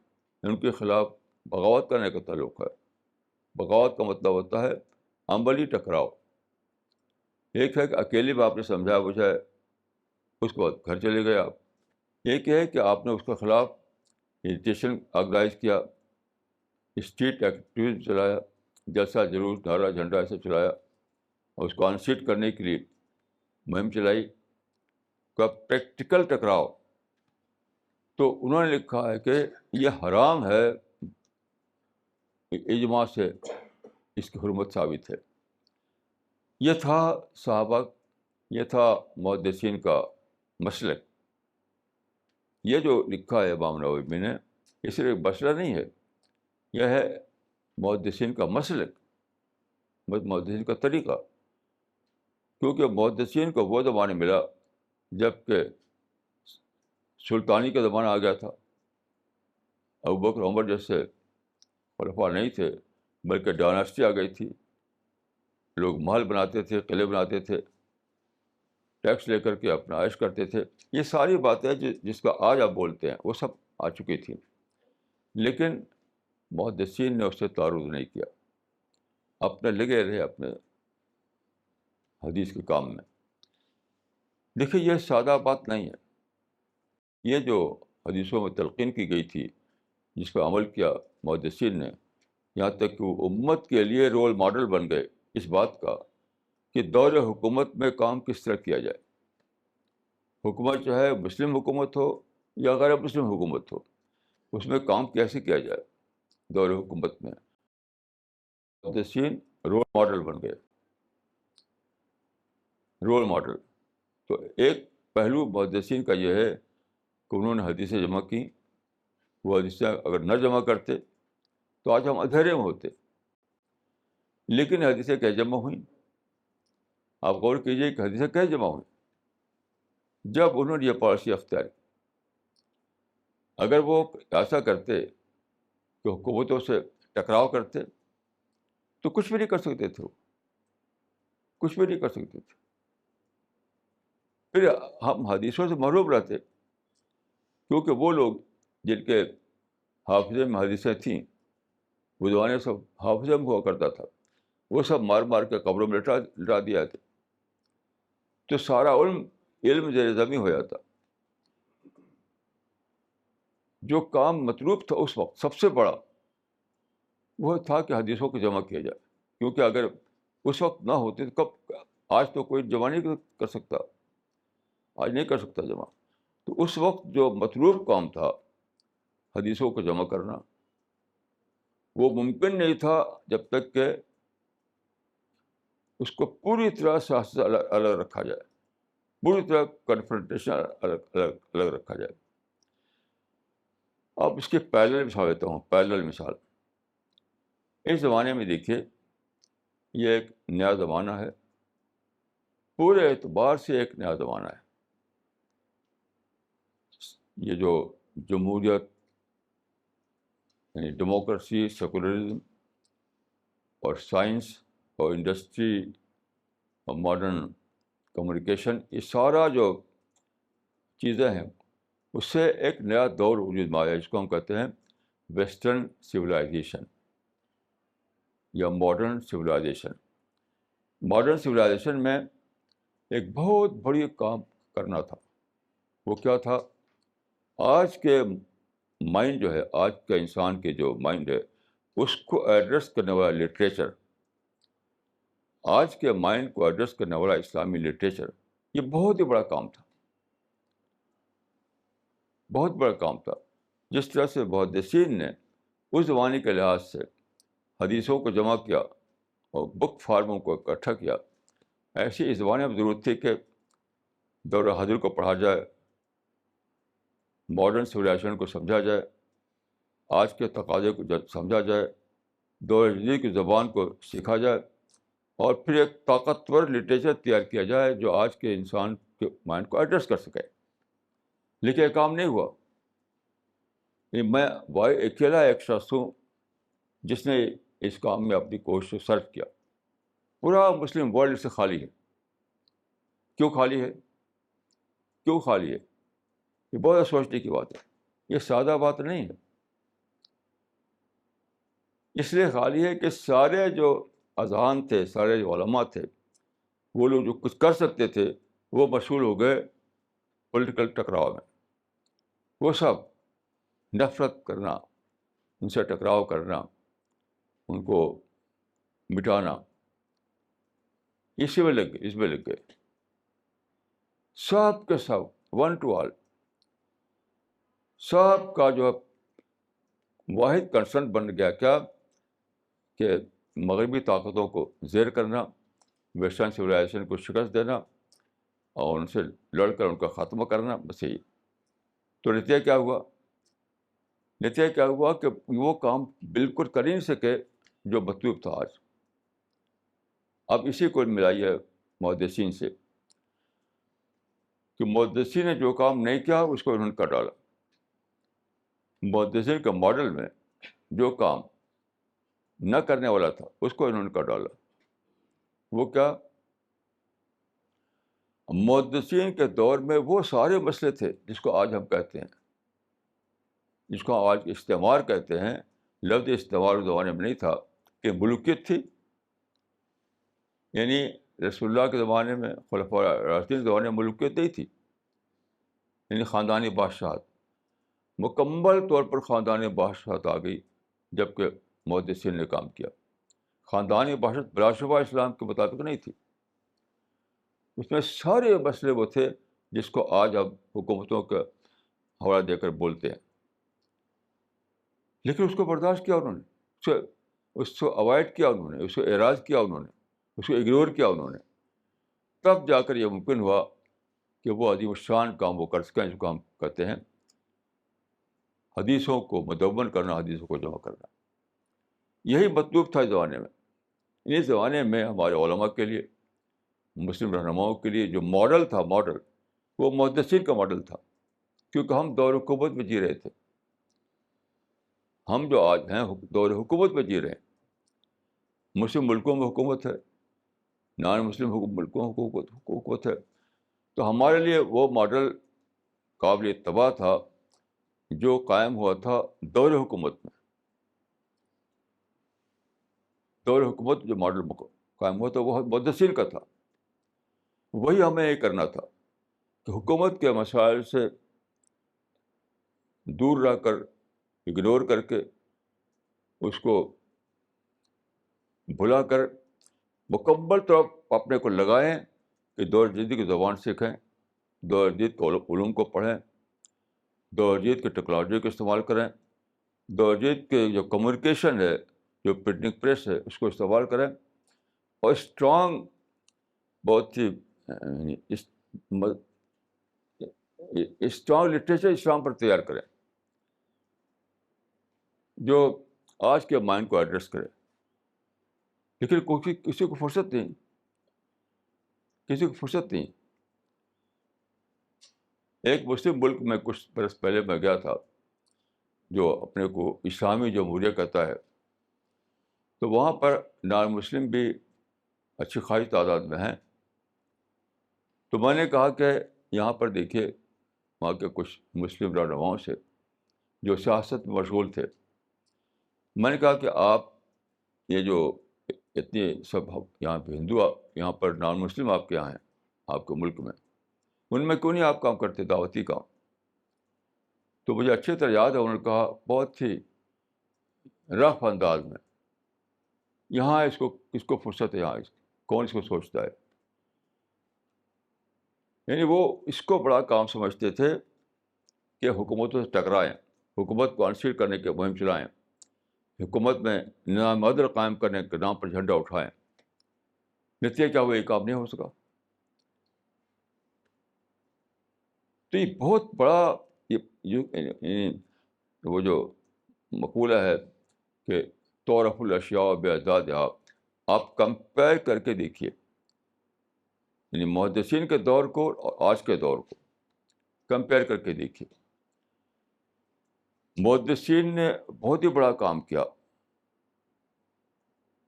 ان کے خلاف بغاوت کرنے کا تعلق ہے. بغاوت کا مطلب ہوتا ہے عملی ٹکراؤ. ایک ہے کہ اکیلے میں آپ نے سمجھایا بجھایا، اس کے بعد گھر چلے گئے آپ، ایک یہ ہے کہ آپ نے اس کے خلاف ایجیٹیشن آرگنائز کیا، اسٹریٹ ایکٹیویٹیز چلایا، جلسہ جلوس نعرہ جھنڈا ایسے چلایا، اور اس کو انسیٹ کرنے کے لیے مہم چلائی کا پریکٹیکل ٹکراؤ. تو انہوں نے لکھا ہے کہ یہ حرام ہے، اجماع سے اس کی حرمت ثابت ہے. یہ تھا صحابہ، یہ تھا محدثین کا مسلک. یہ جو لکھا ہے امام نووی نے، یہ صرف ایک مسئلہ نہیں ہے، یہ ہے محدثین کا مسلک، محدثین کا طریقہ. کیونکہ محدثین کو وہ زمانے ملا جب کہ سلطانی کا زمانہ آ گیا تھا. ابوبکر عمر جیسے خلفاء نہیں تھے، بلکہ ڈائناسٹی آ گئی تھی. لوگ محل بناتے تھے، قلعے بناتے تھے، ٹیکس لے کر کے اپنا عائش کرتے تھے. یہ ساری باتیں جس کا آج آپ بولتے ہیں وہ سب آ چکی تھیں، لیکن محدثین نے اس سے تعارض نہیں کیا، اپنے لگے رہے اپنے حدیث کے کام میں. دیکھیے یہ سادہ بات نہیں ہے. یہ جو حدیثوں میں تلقین کی گئی تھی، جس پہ عمل کیا محدثین نے، یہاں تک کہ وہ امت کے لیے رول ماڈل بن گئے اس بات کا کہ دور حکومت میں کام کس طرح کیا جائے. حکومت چاہے مسلم حکومت ہو یا غیر مسلم حکومت ہو، اس میں کام کیسے کیا جائے. دور حکومت میں محدثین رول ماڈل بن گئے، رول ماڈل. تو ایک پہلو محدثین کا یہ ہے کہ انہوں نے حدیثیں جمع کی. وہ حدیثیں اگر نہ جمع کرتے تو آج ہم اندھیرے میں ہوتے. لیکن حدیثیں کیسے جمع ہوئیں؟ آپ غور کیجیے کہ حدیثیں کیسے جمع ہوئیں. جب انہوں نے یہ پالیسی اختیار کی. اگر وہ ایسا کرتے کہ حکومتوں سے ٹکراؤ کرتے تو کچھ بھی نہیں کر سکتے تھے، کچھ بھی نہیں کر سکتے تھے. پھر ہم حدیثوں سے محروم رہتے، کیونکہ وہ لوگ جن کے حافظے میں حدیثیں تھیں، وہ زمانے سب حافظے میں ہوا کرتا تھا، وہ سب مار مار کے قبروں میں لٹا دیا تھا. تو سارا علم زیر زمین ہو جاتا. جو کام مطلوب تھا اس وقت سب سے بڑا وہ تھا کہ حدیثوں کو جمع کیا جائے. کیونکہ اگر اس وقت نہ ہوتے تو کب، آج تو کوئی جمع نہیں کر سکتا، آج نہیں کر سکتا جمع. تو اس وقت جو مطلوب کام تھا حدیثوں کو جمع کرنا، وہ ممکن نہیں تھا جب تک کہ اس کو پوری طرح سیاست سے الگ رکھا جائے، پوری طرح کنفرنٹیشن الگ رکھا جائے. اب اس کی پیرلل مثال دیتا ہوں، پیرلل مثال. اس زمانے میں دیکھیے یہ ایک نیا زمانہ ہے، پورے اعتبار سے ایک نیا زمانہ ہے. یہ جو جمہوریت یعنی ڈیموکریسی، سیکولرزم اور سائنس اور انڈسٹری اور ماڈرن کمیونیکیشن، یہ سارا جو چیزیں ہیں اس سے ایک نیا دور وجود میں آیا، جس کو ہم کہتے ہیں ویسٹرن سویلائزیشن یا ماڈرن سویلائزیشن. ماڈرن سویلائزیشن میں ایک بہت بڑی کام کرنا تھا. وہ کیا تھا؟ آج کے مائنڈ جو ہے، آج کے انسان کے جو مائنڈ ہے، اس کو ایڈریس کرنے والا لٹریچر، آج کے مائنڈ کو ایڈریس کرنے والا اسلامی لٹریچر، یہ بہت ہی بڑا کام تھا، بہت بڑا کام تھا. جس طرح سے محدثین نے اس زمانے کے لحاظ سے حدیثوں کو جمع کیا اور بک فارموں کو اکٹھا کیا، ایسی اس زمانے میں ضرورت تھی کہ دور حاضر کو پڑھا جائے، ماڈرن سویلائزیشن کو سمجھا جائے، آج کے تقاضے کو سمجھا جائے، دور جدید کی زبان کو سیکھا جائے، اور پھر ایک طاقتور لٹریچر تیار کیا جائے جو آج کے انسان کے مائنڈ کو ایڈریس کر سکے. لیکن یہ کام نہیں ہوا. میں اکیلا ایک شخص ہوں جس نے اس کام میں اپنی کوشش صرف کیا. پورا مسلم ورلڈ سے خالی ہے. کیوں خالی ہے؟ کیوں خالی ہے؟ یہ بہت سوچنے کی بات ہے، یہ سادہ بات نہیں ہے. اس لیے خالی ہے کہ سارے جو اذہان تھے، سارے جو علماء تھے، وہ لوگ جو کچھ کر سکتے تھے وہ مشغول ہو گئے پولیٹیکل ٹکراؤ میں. وہ سب نفرت کرنا، ان سے ٹکراؤ کرنا، ان کو مٹانا، اس میں لگ گئے سب کے سب، ون ٹو آل. سب کا جو واحد کنسرن بن گیا کیا کہ مغربی طاقتوں کو زیر کرنا، ویسٹرن سویلائزیشن کو شکست دینا اور ان سے لڑ کر ان کا خاتمہ کرنا، بس یہی. تو نتیجہ کیا ہوا؟ نتیجہ کیا ہوا کہ وہ کام بالکل کر ہی نہیں سکے جو مطلوب تھا آج. اب اسی کو ملائیے محدثین سے کہ محدثین نے جو کام نہیں کیا اس کو انہوں نے کر ڈالا. محدثین کے ماڈل میں جو کام نہ کرنے والا تھا اس کو انہوں نے کر ڈالا. وہ کیا؟ محدثین کے دور میں وہ سارے مسئلے تھے جس کو آج ہم کہتے ہیں، جس کو آج استعمار کہتے ہیں. لفظ استعمار اس زمانے میں نہیں تھا کہ ملوکیت تھی. یعنی رسول اللہ کے زمانے میں، خلفاء راشدین کے زمانے میں ملوکیت نہیں تھی، یعنی خاندانی بادشاہت. مکمل طور پر خاندانی بادشاہت آ گئی جب کہ محدثین نے کام کیا. خاندانی بادشاہت بلا شبہ اسلام کے مطابق نہیں تھی. اس میں سارے مسئلے وہ تھے جس کو آج ہم حکومتوں کا حوالہ دے کر بولتے ہیں. لیکن اس کو برداشت کیا انہوں نے، اس کو اوائڈ کیا انہوں نے، اس کو اعراض کیا انہوں نے، اس کو اگنور کیا انہوں نے. تب جا کر یہ ممکن ہوا کہ وہ عظیم الشان کام وہ کر سکیں جس کو ہم کہتے ہیں حدیثوں کو مدون کرنا، حدیثوں کو جمع کرنا. یہی مطلوب تھا اس زمانے میں. اس زمانے میں ہمارے علماء کے لیے، مسلم رہنماؤں کے لیے جو ماڈل تھا، وہ محدثین کا ماڈل تھا. کیونکہ ہم دور حکومت میں جی رہے تھے. ہم جو آج ہیں دور حکومت میں جی رہے ہیں. مسلم ملکوں میں حکومت ہے، نان مسلم ملکوں میں حکومت ہے. تو ہمارے لیے وہ ماڈل قابل اتباع تھا جو قائم ہوا تھا دور حکومت میں. دور حکومت جو ماڈل قائم ہوا تھا وہ محدثین کا تھا. وہی ہمیں یہ کرنا تھا کہ حکومت کے مسائل سے دور رہ کر، اگنور کر کے، اس کو بھلا کر مکمل طور اپنے کو لگائیں کہ دور جدید کی زبان سیکھیں، دور جدید کے علوم کو پڑھیں، دور جدید کی ٹیکنالوجی کا استعمال کریں، دور جدید کے جو کمیونیکیشن ہے، جو پرنٹنگ پریس ہے، اس کو استعمال کریں، اور اسٹرانگ، بہت ہی اسٹرانگ لٹریچر اسلام پر تیار کریں جو آج کے مائنڈ کو ایڈریس کرے. لیکن کسی کو فرصت نہیں، کسی کو فرصت نہیں. ایک مسلم ملک میں کچھ برس پہلے میں گیا تھا جو اپنے کو اسلامی جمہوریہ کہتا ہے. تو وہاں پر نان مسلم بھی اچھی خاصی تعداد میں ہیں. تو میں نے کہا کہ یہاں پر دیکھیے وہاں کے کچھ مسلم رہنماؤں سے جو سیاست میں مشغول تھے. میں نے کہا کہ آپ یہ جو اتنے سب یہاں پہ ہندو، یہاں پر نان مسلم آپ کے یہاں ہیں، آپ کے ملک میں، ان میں کیوں نہیں آپ کام کرتے دعوتی کام؟ تو مجھے اچھی طرح یاد ہے انہوں نے کہا بہت ہی رف انداز میں، یہاں کس کو فرصت ہے، یہاں کون اس کو سوچتا ہے. یعنی وہ اس کو بڑا کام سمجھتے تھے کہ حکومتوں سے ٹکرائیں، حکومت کو انشیر کرنے کی مہم چلائیں، حکومت میں نظام عدل قائم کرنے کے نام پر جھنڈا اٹھائیں. نتیجہ کیا وہ یہ کام نہیں ہو سکا. تو یہ بہت بڑا وہ جو مقولہ ہے کہ تعرف الاشیاء باعدادها، آپ کمپیئر کر کے دیکھیے، یعنی محدثین کے دور کو اور آج کے دور کو کمپیئر کر کے دیکھیے. محدثین نے بہت ہی بڑا کام کیا،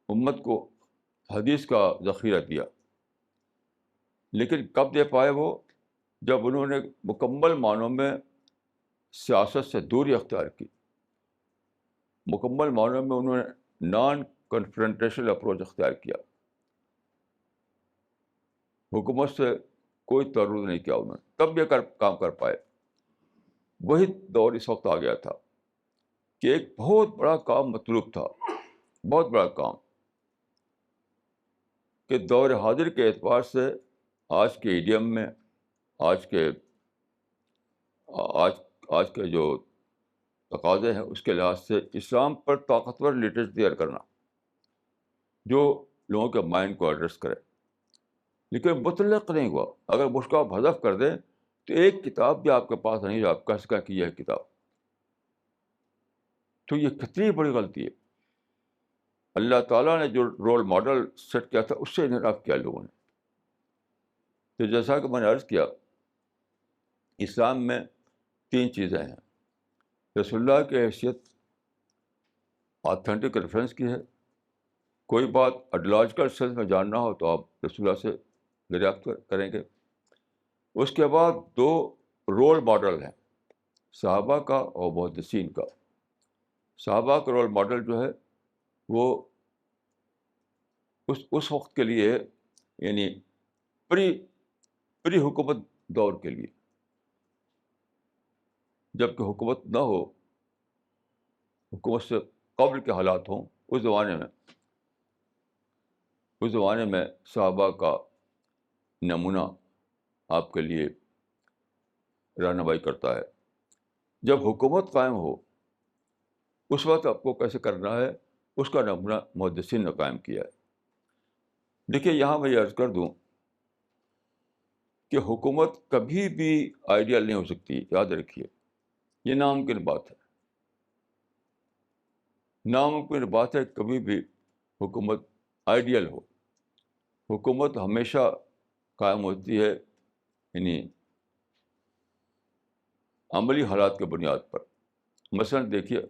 امت کو حدیث کا ذخیرہ دیا. لیکن کب دے پائے وہ؟ جب انہوں نے مکمل معنوں میں سیاست سے دوری اختیار کی. مکمل معنوں میں انہوں نے نان کنفرنٹیشنل اپروچ اختیار کیا. حکومت سے کوئی تعارض نہیں کیا انہوں نے، تب یہ کام کر پائے. وہی دور اس وقت آ گیا تھا کہ ایک بہت بڑا کام مطلوب تھا، بہت بڑا کام، کہ دور حاضر کے اعتبار سے آج کے ایڈیم میں، آج کے آج آج کے جو تقاضے ہیں اس کے لحاظ سے اسلام پر طاقتور لٹریچر تیار کرنا جو لوگوں کے مائنڈ کو ایڈریس کرے، لیکن مطلق نہیں ہوا۔ اگر اس کو آپ حذف کر دیں تو ایک کتاب بھی آپ کے پاس نہیں جو آپ کہہ سکیں کہ یہ ہے کتاب، تو یہ کتنی بڑی غلطی ہے۔ اللہ تعالیٰ نے جو رول ماڈل سیٹ کیا تھا اس سے انحراف کیا لوگوں نے۔ تو جیسا کہ میں نے عرض کیا، اسلام میں 3 چیزیں ہیں۔ رسول اللہ کی حیثیت آتھینٹک ریفرنس کی ہے، کوئی بات ایڈیولوجیکل سینس میں جاننا ہو تو آپ رسول اللہ سے دریافت کریں گے۔ اس کے بعد 2 رول ماڈل ہیں، صحابہ کا اور محدثین کا۔ صحابہ کا رول ماڈل جو ہے وہ اس وقت کے لیے، یعنی پری حکومت دور کے لیے، جب کہ حکومت نہ ہو، حکومت سے قبل کے حالات ہوں، اس زمانے میں صحابہ کا نمونہ آپ کے لیے رہنمائی کرتا ہے۔ جب حکومت قائم ہو اس وقت آپ کو کیسے کرنا ہے اس کا نمونہ محدثین نے قائم کیا ہے۔ دیکھیے یہاں میں یہ عرض کر دوں کہ حکومت کبھی بھی آئیڈیل نہیں ہو سکتی، یاد رکھیے، یہ ناممکن بات ہے، ناممکن بات ہے کبھی بھی حکومت آئیڈیل ہو۔ حکومت ہمیشہ قائم ہوتی ہے یعنی عملی حالات کے بنیاد پر۔ مثلاً دیکھیے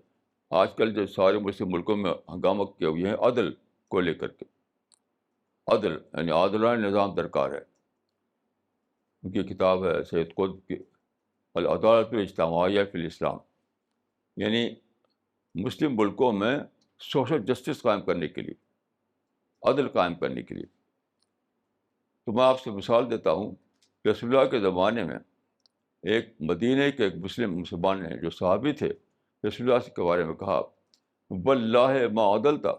آج کل جو سارے مسلم ملکوں میں ہنگامہ کیے ہوئے ہیں عدل کو لے کر کے، عدل یعنی عادلانہ نظام درکار ہے۔ ان کی کتاب ہے سید قطب کی العدالت الاجتماعیہ فی الاسلام، یعنی مسلم ملکوں میں سوشل جسٹس قائم کرنے کے لیے، عدل قائم کرنے کے لیے۔ تو میں آپ سے مثال دیتا ہوں کہ رسول اللہ کے زمانے میں ایک مدینے کے ایک مسلمان نے جو صحابی تھے، رسول اللہ کے بارے میں کہا واللہ ما عدلتا،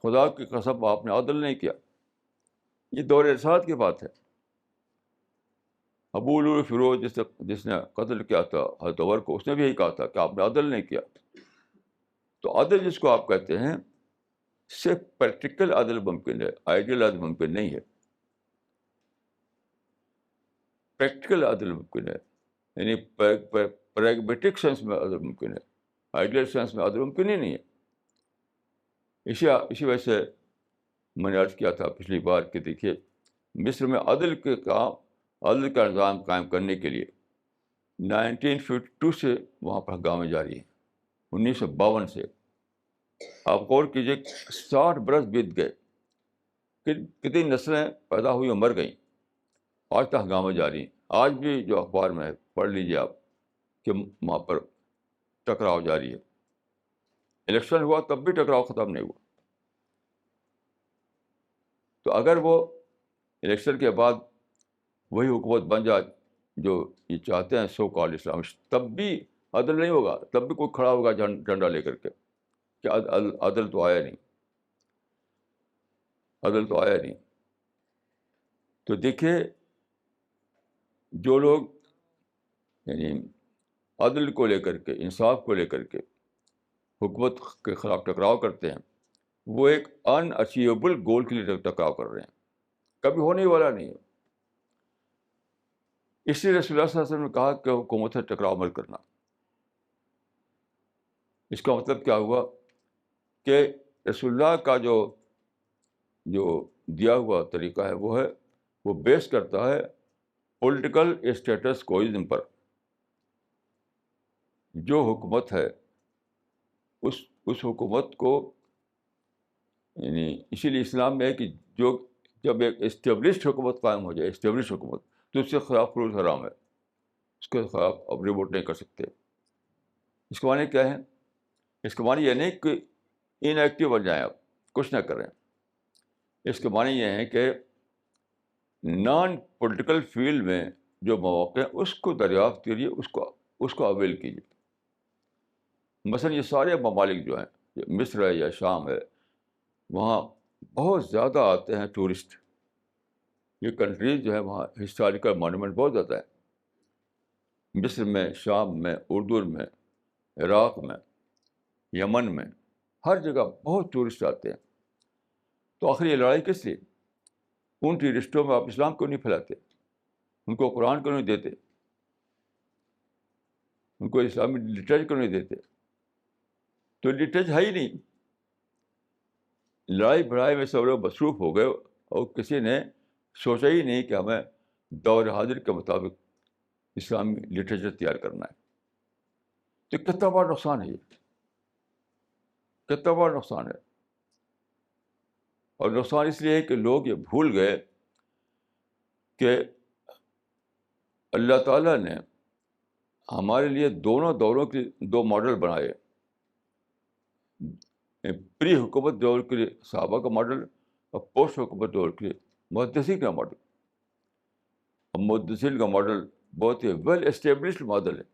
خدا کی قسم آپ نے عدل نہیں کیا۔ یہ دور ارشاد کی بات ہے۔ ابو لؤلؤ فیروز جس نے قتل کیا تھا حضرت عمر کو، اس نے بھی یہی کہا تھا کہ آپ نے عدل نہیں کیا۔ تو عدل جس کو آپ کہتے ہیں صرف پریکٹیکل عدل ممکن ہے، آئیڈیل عدل ممکن نہیں ہے۔ پریکٹیکل عدل ممکن ہے، یعنی پریگمیٹک سینس میں عدل ممکن ہے، آئیڈیل سینس میں عدل ممکن ہی نہیں ہے۔ اسی وجہ سے میں نے عرض کیا تھا پچھلی بار کہ دیکھیے مصر میں عدل کا نظام قائم کرنے کے لیے 1952 سے وہاں پر ہنگامے جاری ہیں، 1952 سے۔ آپ غور کیجیے 60 برس بیت گئے، کتنی نسلیں پیدا ہوئی اور مر گئیں، آج تک ہنگامے جاری ہیں۔ آج بھی جو اخبار میں ہے پڑھ لیجیے آپ کہ وہاں پر ٹکراؤ جاری ہے۔ الیکشن ہوا تب بھی ٹکراؤ ختم نہیں ہوا۔ تو اگر وہ الیکشن کے بعد وہی حکومت بن جائے جو یہ چاہتے ہیں سو کال اسلامسٹ، تب بھی عدل نہیں ہوگا، تب بھی کوئی کھڑا ہوگا جھنڈا لے کر کے کہ عدل تو آیا نہیں، عدل تو آیا نہیں۔ تو دیکھیے جو لوگ یعنی عدل کو لے کر کے، انصاف کو لے کر کے حکومت کے خلاف ٹکراؤ کرتے ہیں، وہ ایک ان اچیویبل گول کے لیے ٹکراؤ کر رہے ہیں، کبھی ہونے والا نہیں ہے۔ اس لیے رسول اللہ صلی اللہ علیہ وسلم نے کہا کہ حکومت سے ٹکراؤ مت کرنا۔ اس کا مطلب کیا ہوا کہ رسول اللہ کا جو دیا ہوا طریقہ ہے وہ بیس کرتا ہے پولیٹیکل اسٹیٹس کوئزم پر۔ جو حکومت ہے اس حکومت کو، یعنی اسی لیے اسلام میں ہے کہ جب ایک اسٹیبلشڈ حکومت قائم ہو جائے، اسٹیبلشڈ حکومت، تو اس کے خلاف خروج حرام ہے، اس کے خلاف آپ ریوولٹ نہیں کر سکتے۔ اس کے معنی کیا ہے؟ اس کے معنی یہ نہیں کہ ان ایکٹیو بن جائیں، آپ کچھ نہ کریں۔ اس کے معنی یہ ہے کہ نان پولیٹیکل فیلڈ میں جو مواقع ہیں اس کو دریافت کریے، اس کو اویل کیجیے. مثلاً یہ سارے ممالک جو ہیں، مصر ہے یا شام ہے، وہاں بہت زیادہ آتے ہیں ٹورسٹ. یہ کنٹریز جو ہے وہاں ہسٹوریکل مانومنٹ بہت زیادہ ہے. مصر میں، شام میں، اردن میں، عراق میں، یمن میں، ہر جگہ بہت ٹورسٹ آتے ہیں. تو آخر یہ لڑائی کس لیے؟ ان ٹورسٹوں میں آپ اسلام کیوں نہیں پھیلاتے؟ ان کو قرآن کیوں نہیں دیتے؟ ان کو اسلامی لٹریچر کیوں نہیں دیتے؟ تو لٹریچر ہے ہی نہیں. لڑائی بڑائی میں سب لوگ مصروف ہو گئے اور کسی نے سوچا ہی نہیں کہ ہمیں دور حاضر کے مطابق اسلامی لٹریچر تیار کرنا ہے. تو کتنا بڑا نقصان ہے یہ، کتنا بڑا نقصان ہے. اور نقصان اس لیے ہے کہ لوگ یہ بھول گئے کہ اللہ تعالیٰ نے ہمارے لیے دونوں دوروں کے دو ماڈل بنائے. پری حکومت دور کے لیے صحابہ کا ماڈل اور پوسٹ حکومت دور کے لیے محدثین کا ماڈل. اور محدثین کا ماڈل بہت ہی ویل اسٹیبلشڈ ماڈل ہے.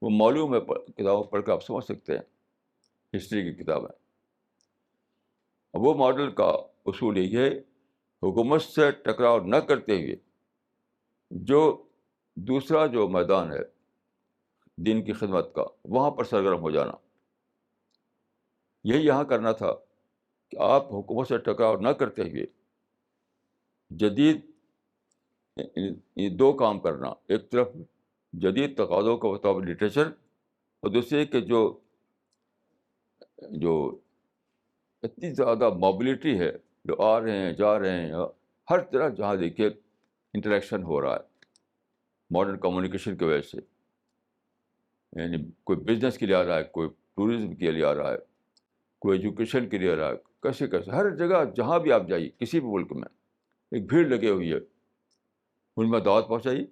وہ معلوم ہے، کتابوں پڑھ کے آپ سمجھ سکتے ہیں، ہسٹری کی کتابیں. وہ ماڈل کا اصول یہ ہے، حکومت سے ٹکراؤ نہ کرتے ہوئے جو دوسرا جو میدان ہے دین کی خدمت کا، وہاں پر سرگرم ہو جانا. یہی یہاں کرنا تھا کہ آپ حکومت سے ٹکراؤ نہ کرتے ہوئے جدید یہ دو کام کرنا. ایک طرف جدید تقاضوں کے مطابق لٹریچر، اور دوسرے کہ جو اتنی زیادہ موبلٹی ہے، جو آ رہے ہیں جا رہے ہیں، ہر طرح جہاں دیکھیے انٹریکشن ہو رہا ہے ماڈرن کمیونیکیشن کی وجہ سے. یعنی کوئی بزنس کے لیے آ رہا ہے، کوئی ٹورزم کے لیے آ رہا ہے، کوئی ایجوکیشن کے لیے آ رہا ہے. کیسے ہر جگہ جہاں بھی آپ جائیے کسی بھی ملک میں ایک بھیڑ لگی ہوئی ہے، ان میں دعوت پہنچائی.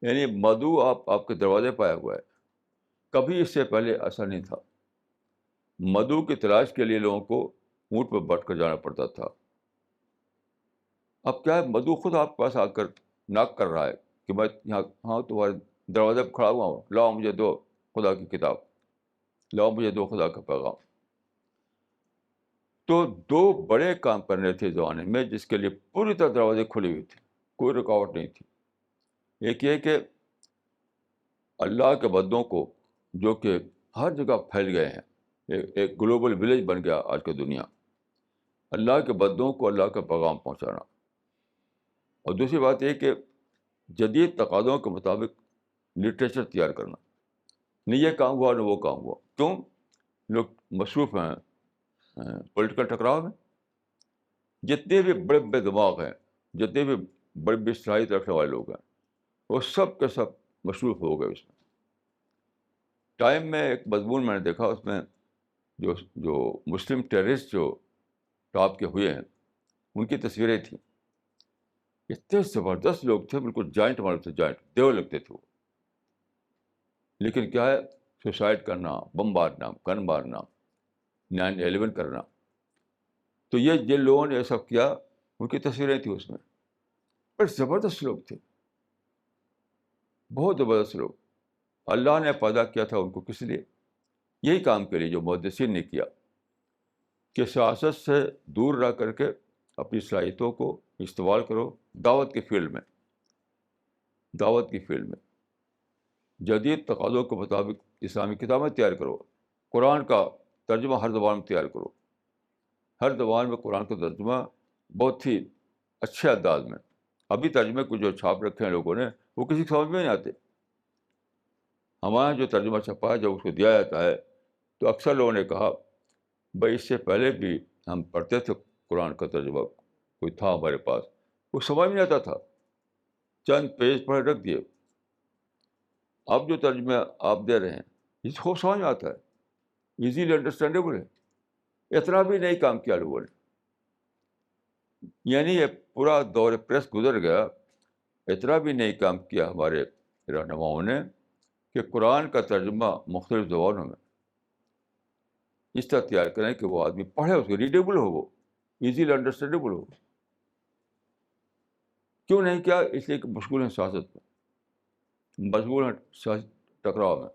یعنی مدعو آپ کے دروازے پہ آیا ہوا ہے. کبھی اس سے پہلے ایسا نہیں تھا. مدعو کی تلاش کے لیے لوگوں کو اونٹ پہ بیٹھ کر جانا پڑتا تھا. اب کیا ہے، مدعو خود آپ کے پاس آ کر ناک کر رہا ہے کہ میں یہاں ہاں تمہارے دروازے پہ کھڑا ہوا ہوں، لاؤ مجھے دو خدا کی کتاب، لاؤ مجھے دو خدا کا پیغام. تو دو بڑے کام کرنے تھے زمانے میں جس کے لیے پوری طرح دروازے کھلے ہوئے تھے، کوئی رکاوٹ نہیں تھی. ایک یہ کہ اللہ کے بندوں کو جو کہ ہر جگہ پھیل گئے ہیں، ایک گلوبل ولیج بن گیا آج کی دنیا، اللہ کے بندوں کو اللہ کا پیغام پہنچانا. اور دوسری بات یہ کہ جدید تقاضوں کے مطابق لٹریچر تیار کرنا. نہ یہ کام ہوا نہ وہ کام ہوا. کیوں؟ لوگ مصروف ہیں پولیٹیکل ٹکراؤ میں. جتنے بھی بڑے بڑے دماغ ہیں، جتنے بھی بڑی بڑی صلاحیت رکھنے والے لوگ ہیں، وہ سب کے سب مصروف ہو گئے اس میں. ٹائم میں ایک مضمون میں نے دیکھا، اس میں جو مسلم ٹیررسٹ جو ٹاپ کے ہوئے ہیں ان کی تصویریں تھیں. اتنے زبردست لوگ تھے، بالکل جائنٹ مارے تھے، جائنٹ دیو لگتے تھے وہ. لیکن کیا ہے، سوسائڈ کرنا، بم مارنا، گن مارنا، 9/11 کرنا. تو یہ جن لوگوں نے یہ سب کیا ان کی تصویریں تھیں اس میں. پر زبردست لوگ تھے، بہت زبردست لوگ. اللہ نے پیدا کیا تھا ان کو کس لیے؟ یہی کام کے لیے جو محدثین نے کیا کہ سیاست سے دور رہ کر کے اپنی صلاحیتوں کو استعمال کرو دعوت کی فیلڈ میں. دعوت کی فیلڈ میں جدید تقاضوں کے مطابق اسلامی کتابیں تیار کرو. قرآن کا ترجمہ ہر زبان میں تیار کرو. ہر زبان میں قرآن کا ترجمہ بہت ہی اچھے انداز میں. ابھی ترجمے کو جو چھاپ رکھے ہیں لوگوں نے وہ کسی کو سمجھ میں نہیں آتے. ہمارا جو ترجمہ چھپا ہے جب اس کو دیا جاتا ہے تو اکثر لوگوں نے کہا بھائی اس سے پہلے بھی ہم پڑھتے تھے قرآن کا ترجمہ، کوئی تھا ہمارے پاس، وہ سمجھ نہیں آتا تھا، چند پیج پڑھ رکھ دیے. اب جو ترجمہ آپ دے رہے ہیں اس کو سمجھ میں آتا ہے، ایزیلی انڈرسٹینڈیبل ہے. اتنا بھی نہیں کام کیا لوگوں نے. یعنی یہ پورا دور پریس گزر گیا، اتنا بھی نہیں کام کیا ہمارے رہنماؤں نے کہ قرآن کا ترجمہ مختلف زبانوں میں اس طرح تیار کریں کہ وہ آدمی پڑھے، اس کو ریڈیبل ہو، وہ ایزیلی انڈرسٹینڈیبل ہو. کیوں نہیں کیا؟ اس لیے کہ مشغول ہیں سیاست میں، مشغول ہیں سیاسی ٹکراؤ میں۔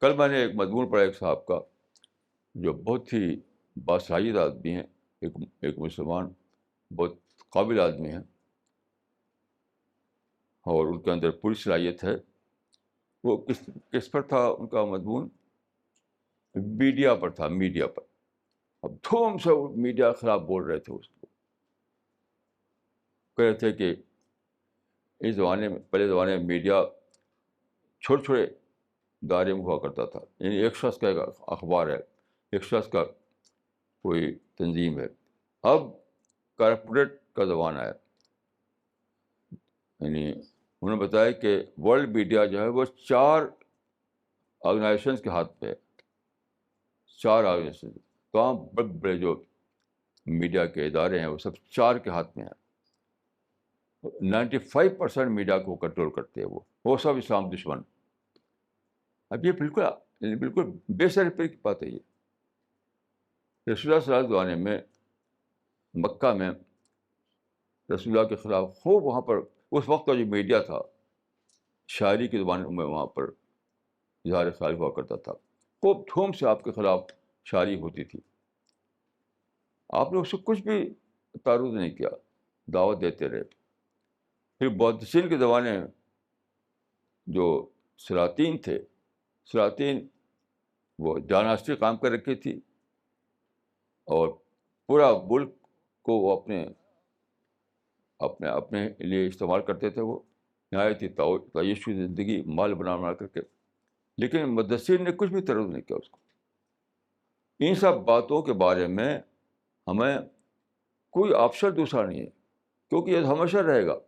کل میں نے ایک مضمون پڑھا ایک صاحب کا جو بہت ہی باصلاحیت آدمی ہیں، ایک مسلمان بہت قابل آدمی ہیں، اور ان کے اندر پوری صلاحیت ہے۔ وہ کس پر تھا ان کا مضمون؟ میڈیا پر تھا، میڈیا پر۔ اب دھوم سے وہ میڈیا کے خلاف بول رہے تھے، اس کو کہہ رہے تھے کہ اس زمانے میں، پہلے زمانے میں میڈیا چھوٹے چھوٹے دائرے میں ہوا کرتا تھا، یعنی ایک شخص کا ایک اخبار ہے، ایک شخص کا کوئی تنظیم ہے۔ اب کارپوریٹ کا زمانہ ہے، یعنی انہوں نے بتایا کہ ورلڈ میڈیا جو ہے وہ 4 آرگنائزیشنس کے ہاتھ پہ ہے، 4 آرگنائزیشن، تمام بڑے بڑے جو میڈیا کے ادارے ہیں وہ سب 4 کے ہاتھ میں ہیں۔ 95% میڈیا کو کنٹرول کرتے ہیں وہ سب اسلام دشمن۔ اب یہ بالکل بے سرپے کی بات ہے۔ یہ رسول اللہ صلی اللہ علیہ وسلم میں مکہ میں رسول اللہ کے خلاف خوب وہاں پر اس وقت کا جو میڈیا تھا، شاعری کی زبان میں وہاں پر اظہار خیال ہوا کرتا تھا، خوب دھوم سے آپ کے خلاف شاعری ہوتی تھی۔ آپ نے اس سے کچھ بھی تعرض نہیں کیا، دعوت دیتے رہے۔ پھر محدثین کے زمانے میں جو سلاطین تھے، سلاطین وہ ڈائناسٹی قائم کر رکھی تھی، اور پورا ملک کو وہ اپنے لیے استعمال کرتے تھے۔ وہ نہایت ہی تعیش کی زندگی مال بنا کر کے، لیکن محدثین نے کچھ بھی تعرض نہیں کیا اس کو۔ ان سب باتوں کے بارے میں ہمیں کوئی آپشن دوسرا نہیں ہے، کیونکہ یہ ہمیشہ رہے گا۔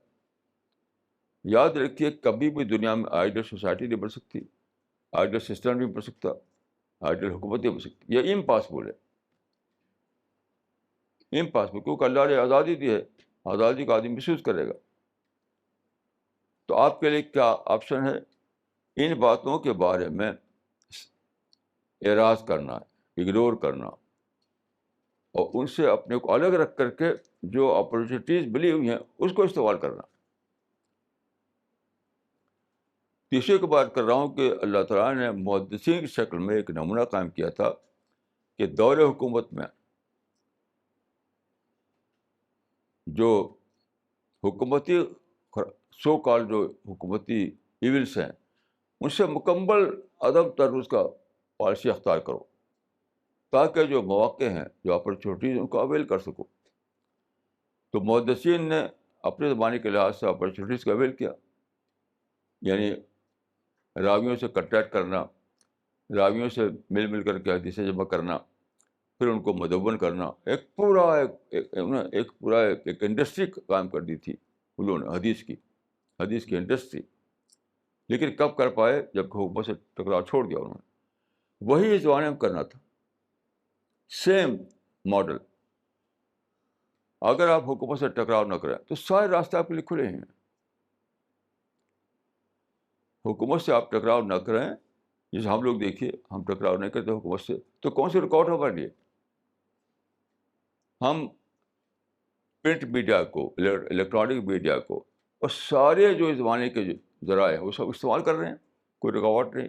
یاد رکھیے، کبھی بھی دنیا میں آئیڈل سوسائٹی نہیں بن سکتی، آئیڈل سسٹم نہیں بن سکتا، آئیڈل حکومت نہیں بن سکتی، یہ امپاسبل ہے، امپاسبل، کیونکہ اللہ نے آزادی دی ہے، آزادی کا آدمی محسوس کرے گا۔ تو آپ کے لیے کیا آپشن ہے؟ ان باتوں کے بارے میں اعراض کرنا، اگنور کرنا، اور ان سے اپنے کو الگ رکھ کر کے جو اپرچونیٹیز ملی ہوئی ہیں اس کو استعمال کرنا۔ تیسرے کی بات کر رہا ہوں کہ اللہ تعالیٰ نے محدثین کی شکل میں ایک نمونہ قائم کیا تھا کہ دور حکومت میں جو حکومتی سو کال جو حکومتی ایونٹس ہیں ان سے مکمل عدم تعرض کا پالیسی اختیار کرو، تاکہ جو مواقع ہیں، جو اپرچونیٹیز، ان کو اویل کر سکو۔ تو محدثین نے اپنے زمانے کے لحاظ سے اپرچونیٹیز کا اویل کیا، یعنی راویوں سے کنٹیکٹ کرنا، راویوں سے مل کر کے حدیثیں جمع کرنا، پھر ان کو مدون کرنا، ایک پورا انڈسٹری قائم کر دی تھی انہوں نے، حدیث کی انڈسٹری۔ لیکن کب کر پائے؟ جب حکومت سے ٹکراؤ چھوڑ دیا انہوں نے۔ وہی اس زمانے میں کرنا تھا، سیم ماڈل۔ اگر آپ حکومت سے ٹکراؤ نہ کریں تو سارے راستے آپ کے لیے کھلے ہیں۔ حکومت سے آپ ٹکراؤ نہ کریں، جیسے ہم لوگ دیکھیے، ہم ٹکراؤ نہیں کرتے حکومت سے، تو کون سی رکاوٹ ہمارے لیے؟ ہم پرنٹ میڈیا کو، الیکٹرانک میڈیا کو، اور سارے جو اس زمانے کے ذرائع ہیں وہ سب استعمال کر رہے ہیں، کوئی رکاوٹ نہیں۔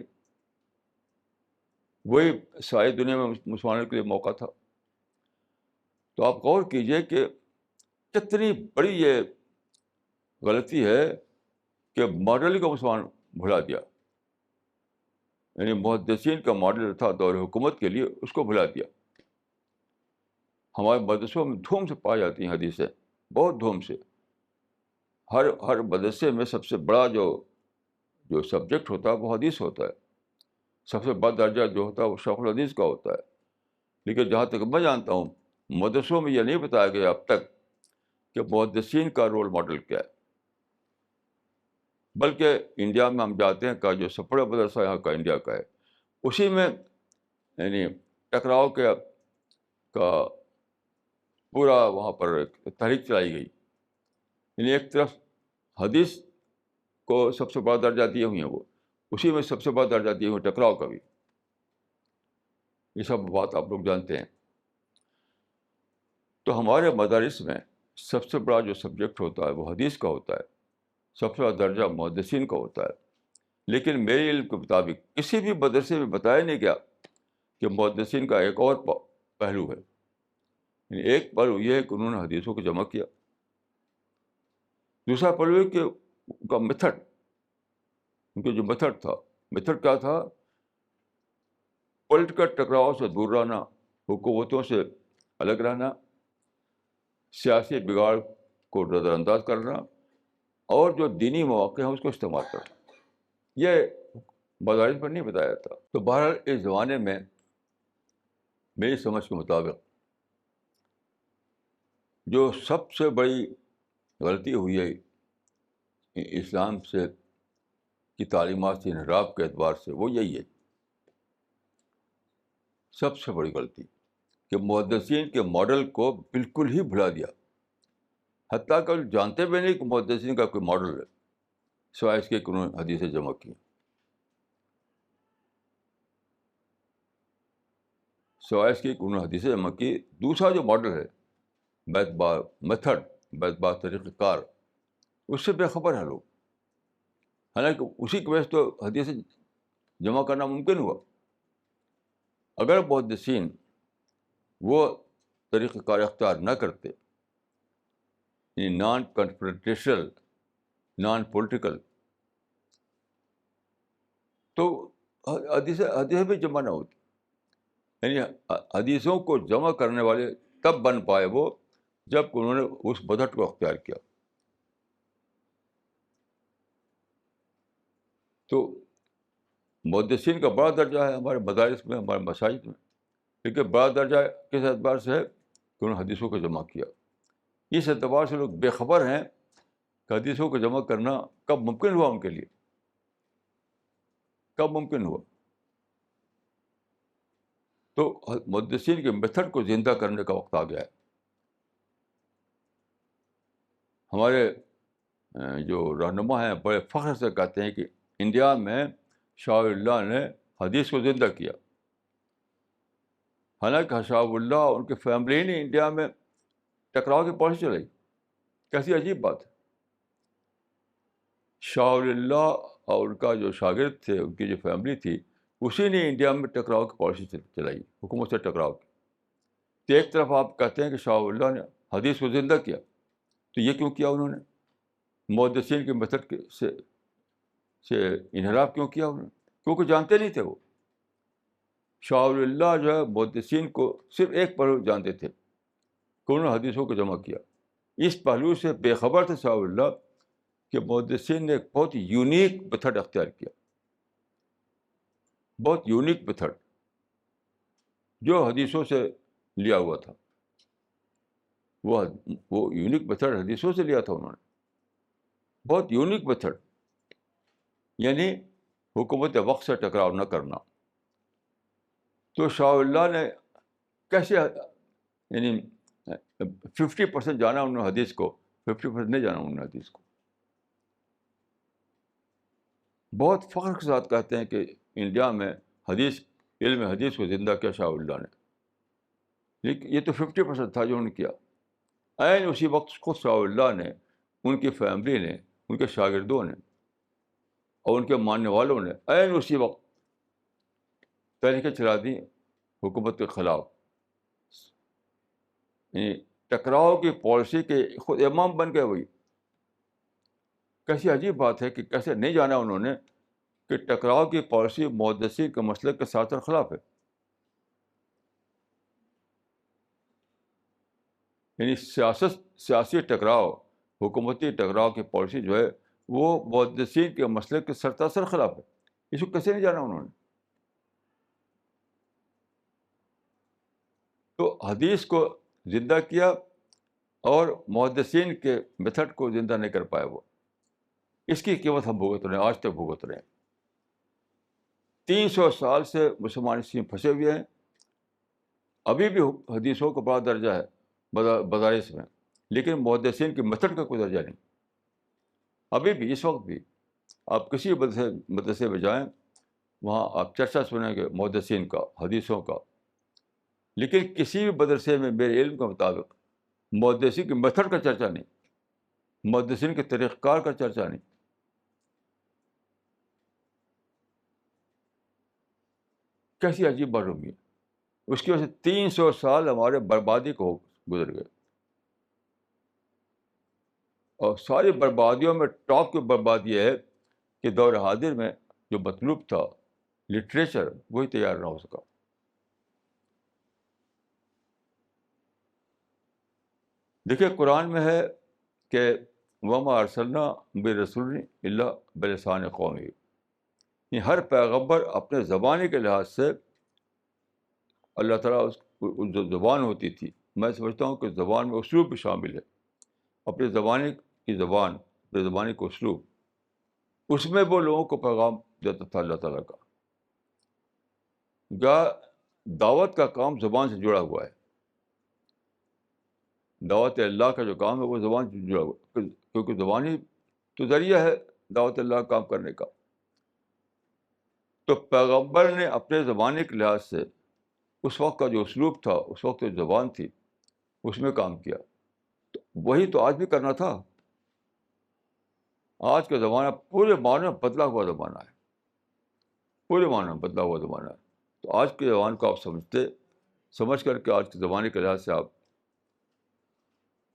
وہی ساری دنیا میں مسلمانوں کے لیے موقع تھا۔ تو آپ غور کیجئے کہ کتنی بڑی یہ غلطی ہے کہ ماڈل کو مسلمان بھلا دیا، یعنی محدثین کا ماڈل تھا دور حکومت کے لیے، اس کو بھلا دیا۔ ہمارے مدرسوں میں دھوم سے پائی جاتی ہیں حدیثیں، بہت دھوم سے۔ ہر مدرسے میں سب سے بڑا جو سبجیکٹ ہوتا ہے وہ حدیث ہوتا ہے، سب سے بڑا درجہ جو ہوتا ہے وہ شیخ الحدیث کا ہوتا ہے۔ لیکن جہاں تک میں جانتا ہوں، مدرسوں میں یہ نہیں بتایا گیا اب تک کہ محدثین کا رول ماڈل کیا ہے، بلکہ انڈیا میں ہم جاتے ہیں کہ جو سب بڑا مدرسہ یہاں کا انڈیا کا ہے، اسی میں یعنی ٹکراؤ کا پورا وہاں پر تحریک چلائی گئی، یعنی ایک طرف حدیث کو سب سے بڑا درجہ دیے ہوئے ہیں، وہ اسی میں سب سے بڑا درجہ دیے ہوئے ٹکراؤ کا بھی۔ یہ سب بات آپ لوگ جانتے ہیں۔ تو ہمارے مدارس میں سب سے بڑا جو سبجیکٹ ہوتا ہے وہ حدیث کا ہوتا ہے، سب سے بڑا درجہ محدثین کا ہوتا ہے. لیکن میرے علم کے مطابق کسی بھی مدرسے میں بتایا نہیں گیا کہ محدثین کا ایک اور پہلو ہے. یعنی ایک پہلو یہ ہے کہ انہوں نے حدیثوں کو جمع کیا. دوسرا پہلو ہے کہ ان کا میتھڈ، ان کا جو میتھڈ تھا، میتھڈ کیا تھا؟ پولیٹیکل ٹکراؤ سے دور رہنا، حکومتوں سے الگ رہنا، سیاسی بگاڑ کو نظر انداز کرنا، اور جو دینی مواقع ہیں اس کو استعمال کرنا. یہ مدارس پر نہیں بتایا جاتا. تو بہرحال اس زمانے میں میری سمجھ کے مطابق جو سب سے بڑی غلطی ہوئی ہے اسلام سے کی تعلیمات سے انحراف کے اعتبار سے، وہ یہی ہے سب سے بڑی غلطی، کہ محدثین کے ماڈل کو بالکل ہی بھلا دیا. حتیٰ کہ جانتے بھی نہیں کہ محدثین کا کوئی ماڈل ہے، سوائے اس کے کہ انہوں نے حدیثیں جمع کی، سوائے اس کے کہ انہوں نے حدیثیں جمع کی. دوسرا جو ماڈل ہے، بیت با میتھڈ، بیت با طریقہ کار، اس سے بے خبر ہے لوگ. حالانکہ اسی کی وجہ سے تو حدیثیں جمع کرنا ممکن ہوا. اگر محدثین وہ طریقہ کار اختیار نہ کرتے، یعنی نان کنفرنٹیشنل، نان پولیٹیکل، تو حدیثیں بھی جمع نہ ہوتی. یعنی حدیثوں کو جمع کرنے والے تب بن پائے وہ جب انہوں نے اس میتھڈ کو اختیار کیا. تو محدثین کا بڑا درجہ ہے ہمارے مدارس میں، ہمارے مساجد میں، لیکن بڑا درجہ کس اعتبار سے ہے کہ انہوں نے حدیثوں کو جمع کیا. اس اعتبار سے لوگ بے خبر ہیں کہ حدیثوں کو جمع کرنا کب ممکن ہوا ان کے لیے، کب ممکن ہوا. تو محدثین کے میتھڈ کو زندہ کرنے کا وقت آ گیا ہے. ہمارے جو رہنما ہیں بڑے فخر سے کہتے ہیں کہ انڈیا میں شاہ اللہ نے حدیث کو زندہ کیا. حالانکہ شاہ اللہ اور ان کی فیملی نے انڈیا میں ٹکراؤ کی پالیسی چلائی. کیسی عجیب بات ہے. شاہ اللہ اور ان کا جو شاگرد تھے، ان کی جو فیملی تھی، اسی نے انڈیا میں ٹکراؤ کی پالیسی چلائی، حکومت سے ٹکراؤ کی. تو ایک طرف آپ کہتے ہیں کہ شاہ اللہ نے حدیث کو زندہ کیا، تو یہ کیوں کیا انہوں نے؟ محدثین کے میتھڈ سے انحراف کیوں کیا انہوں نے؟ کیونکہ جانتے نہیں تھے وہ. شاہ اللہ جو ہے محدثین کو صرف ایک پہلو جانتے تھے کہ انہوں نے حدیثوں کو جمع کیا. اس پہلو سے بے خبر تھے شاہ اللہ کہ محدثین نے ایک بہت یونیک میتھڈ اختیار کیا، بہت یونیک میتھڈ جو حدیثوں سے لیا ہوا تھا. وہ یونیک میتھڈ حدیثوں سے لیا تھا انہوں نے، بہت یونیک میتھڈ. یعنی حکومت وقت سے ٹکراؤ نہ کرنا. تو شاہ اللہ نے کیسے، یعنی 50% جانا انہوں نے حدیث کو، 50% نہیں جانا انہوں نے حدیث کو. بہت فخر کے ساتھ کہتے ہیں کہ انڈیا میں علم حدیث کو زندہ کیا شاہ اللہ نے. لیکن یہ تو 50% تھا جو انہوں نے کیا. عین اسی وقت خود شاہ اللہ نے، ان کی فیملی نے، ان کے شاگردوں نے اور ان کے ماننے والوں نے عین اسی وقت تحریکیں چلا دیں حکومت کے خلاف. یعنی ٹکراؤ کی پالیسی کے خود امام بن گئے وہی. کیسی عجیب بات ہے کہ کیسے نہیں جانا انہوں نے کہ ٹکراؤ کی پالیسی محدثین کے مسلک کے ساتھ خلاف ہے. یعنی سیاسی ٹکراؤ، حکومتی ٹکراؤ کی پالیسی جو ہے وہ محدثین کے مسلک کے سرتاسر خلاف ہے. اس کو کیسے نہیں جانا انہوں نے؟ تو حدیث کو زندہ کیا اور محدثین کے میتھڈ کو زندہ نہیں کر پائے وہ. اس کی قیمت ہم بھگت رہے ہیں، آج تک بھگت رہے ہیں. 300 سال سے مسلمان اس میں پھنسے ہوئے ہیں. ابھی بھی حدیثوں کا بڑا درجہ ہے مدارس میں، لیکن محدثین کے میتھڈ کا کوئی درجہ نہیں. ابھی بھی، اس وقت بھی آپ کسی مدرسے میں جائیں، وہاں آپ چرچا سنیں گے محدثین کا، حدیثوں کا. لیکن کسی بھی مدرسے میں میرے علم کے مطابق محدثین کے میتھڈ کا چرچا نہیں، محدثین کے طریقہ کار کا چرچا نہیں. کیسی عجیب بات ہوگی. اس کی وجہ سے 300 سال ہمارے بربادی کو گزر گئے. اور ساری بربادیوں میں ٹاپ کی بربادی یہ ہے کہ دور حاضر میں جو مطلوب تھا لٹریچر وہی تیار نہ ہو سکا. دیکھیے قرآن میں ہے کہ وما ارسلنا برسول الا بلسان قومی. ہر پیغمبر اپنے زبانی کے لحاظ سے اللہ تعالیٰ اس جو زبان ہوتی تھی، میں سمجھتا ہوں کہ زبان میں اسلوب بھی شامل ہے. اپنی زبانی کی زبان، اپنے زبانی کو اسلوب، اس میں وہ لوگوں کو پیغام دیتا تھا اللہ تعالیٰ کا. کیا دعوت کا کام زبان سے جڑا ہوا ہے. دعوت اللہ کا جو کام ہے وہ زبان سے جڑا ہوا ہے، کیونکہ زبان ہی تو ذریعہ ہے دعوت اللہ کا کام کرنے کا. تو پیغمبر نے اپنے زبانی کے لحاظ سے اس وقت کا جو اسلوب تھا، اس وقت جو زبان تھی، اس میں کام کیا. تو وہی تو آج بھی کرنا تھا. آج کا زمانہ پورے معنی میں بدلا ہوا زمانہ ہے، پورے معنی میں بدلا ہوا زمانہ ہے. تو آج کے زبان کو آپ سمجھ کر کے آج کے زمانے کے لحاظ سے آپ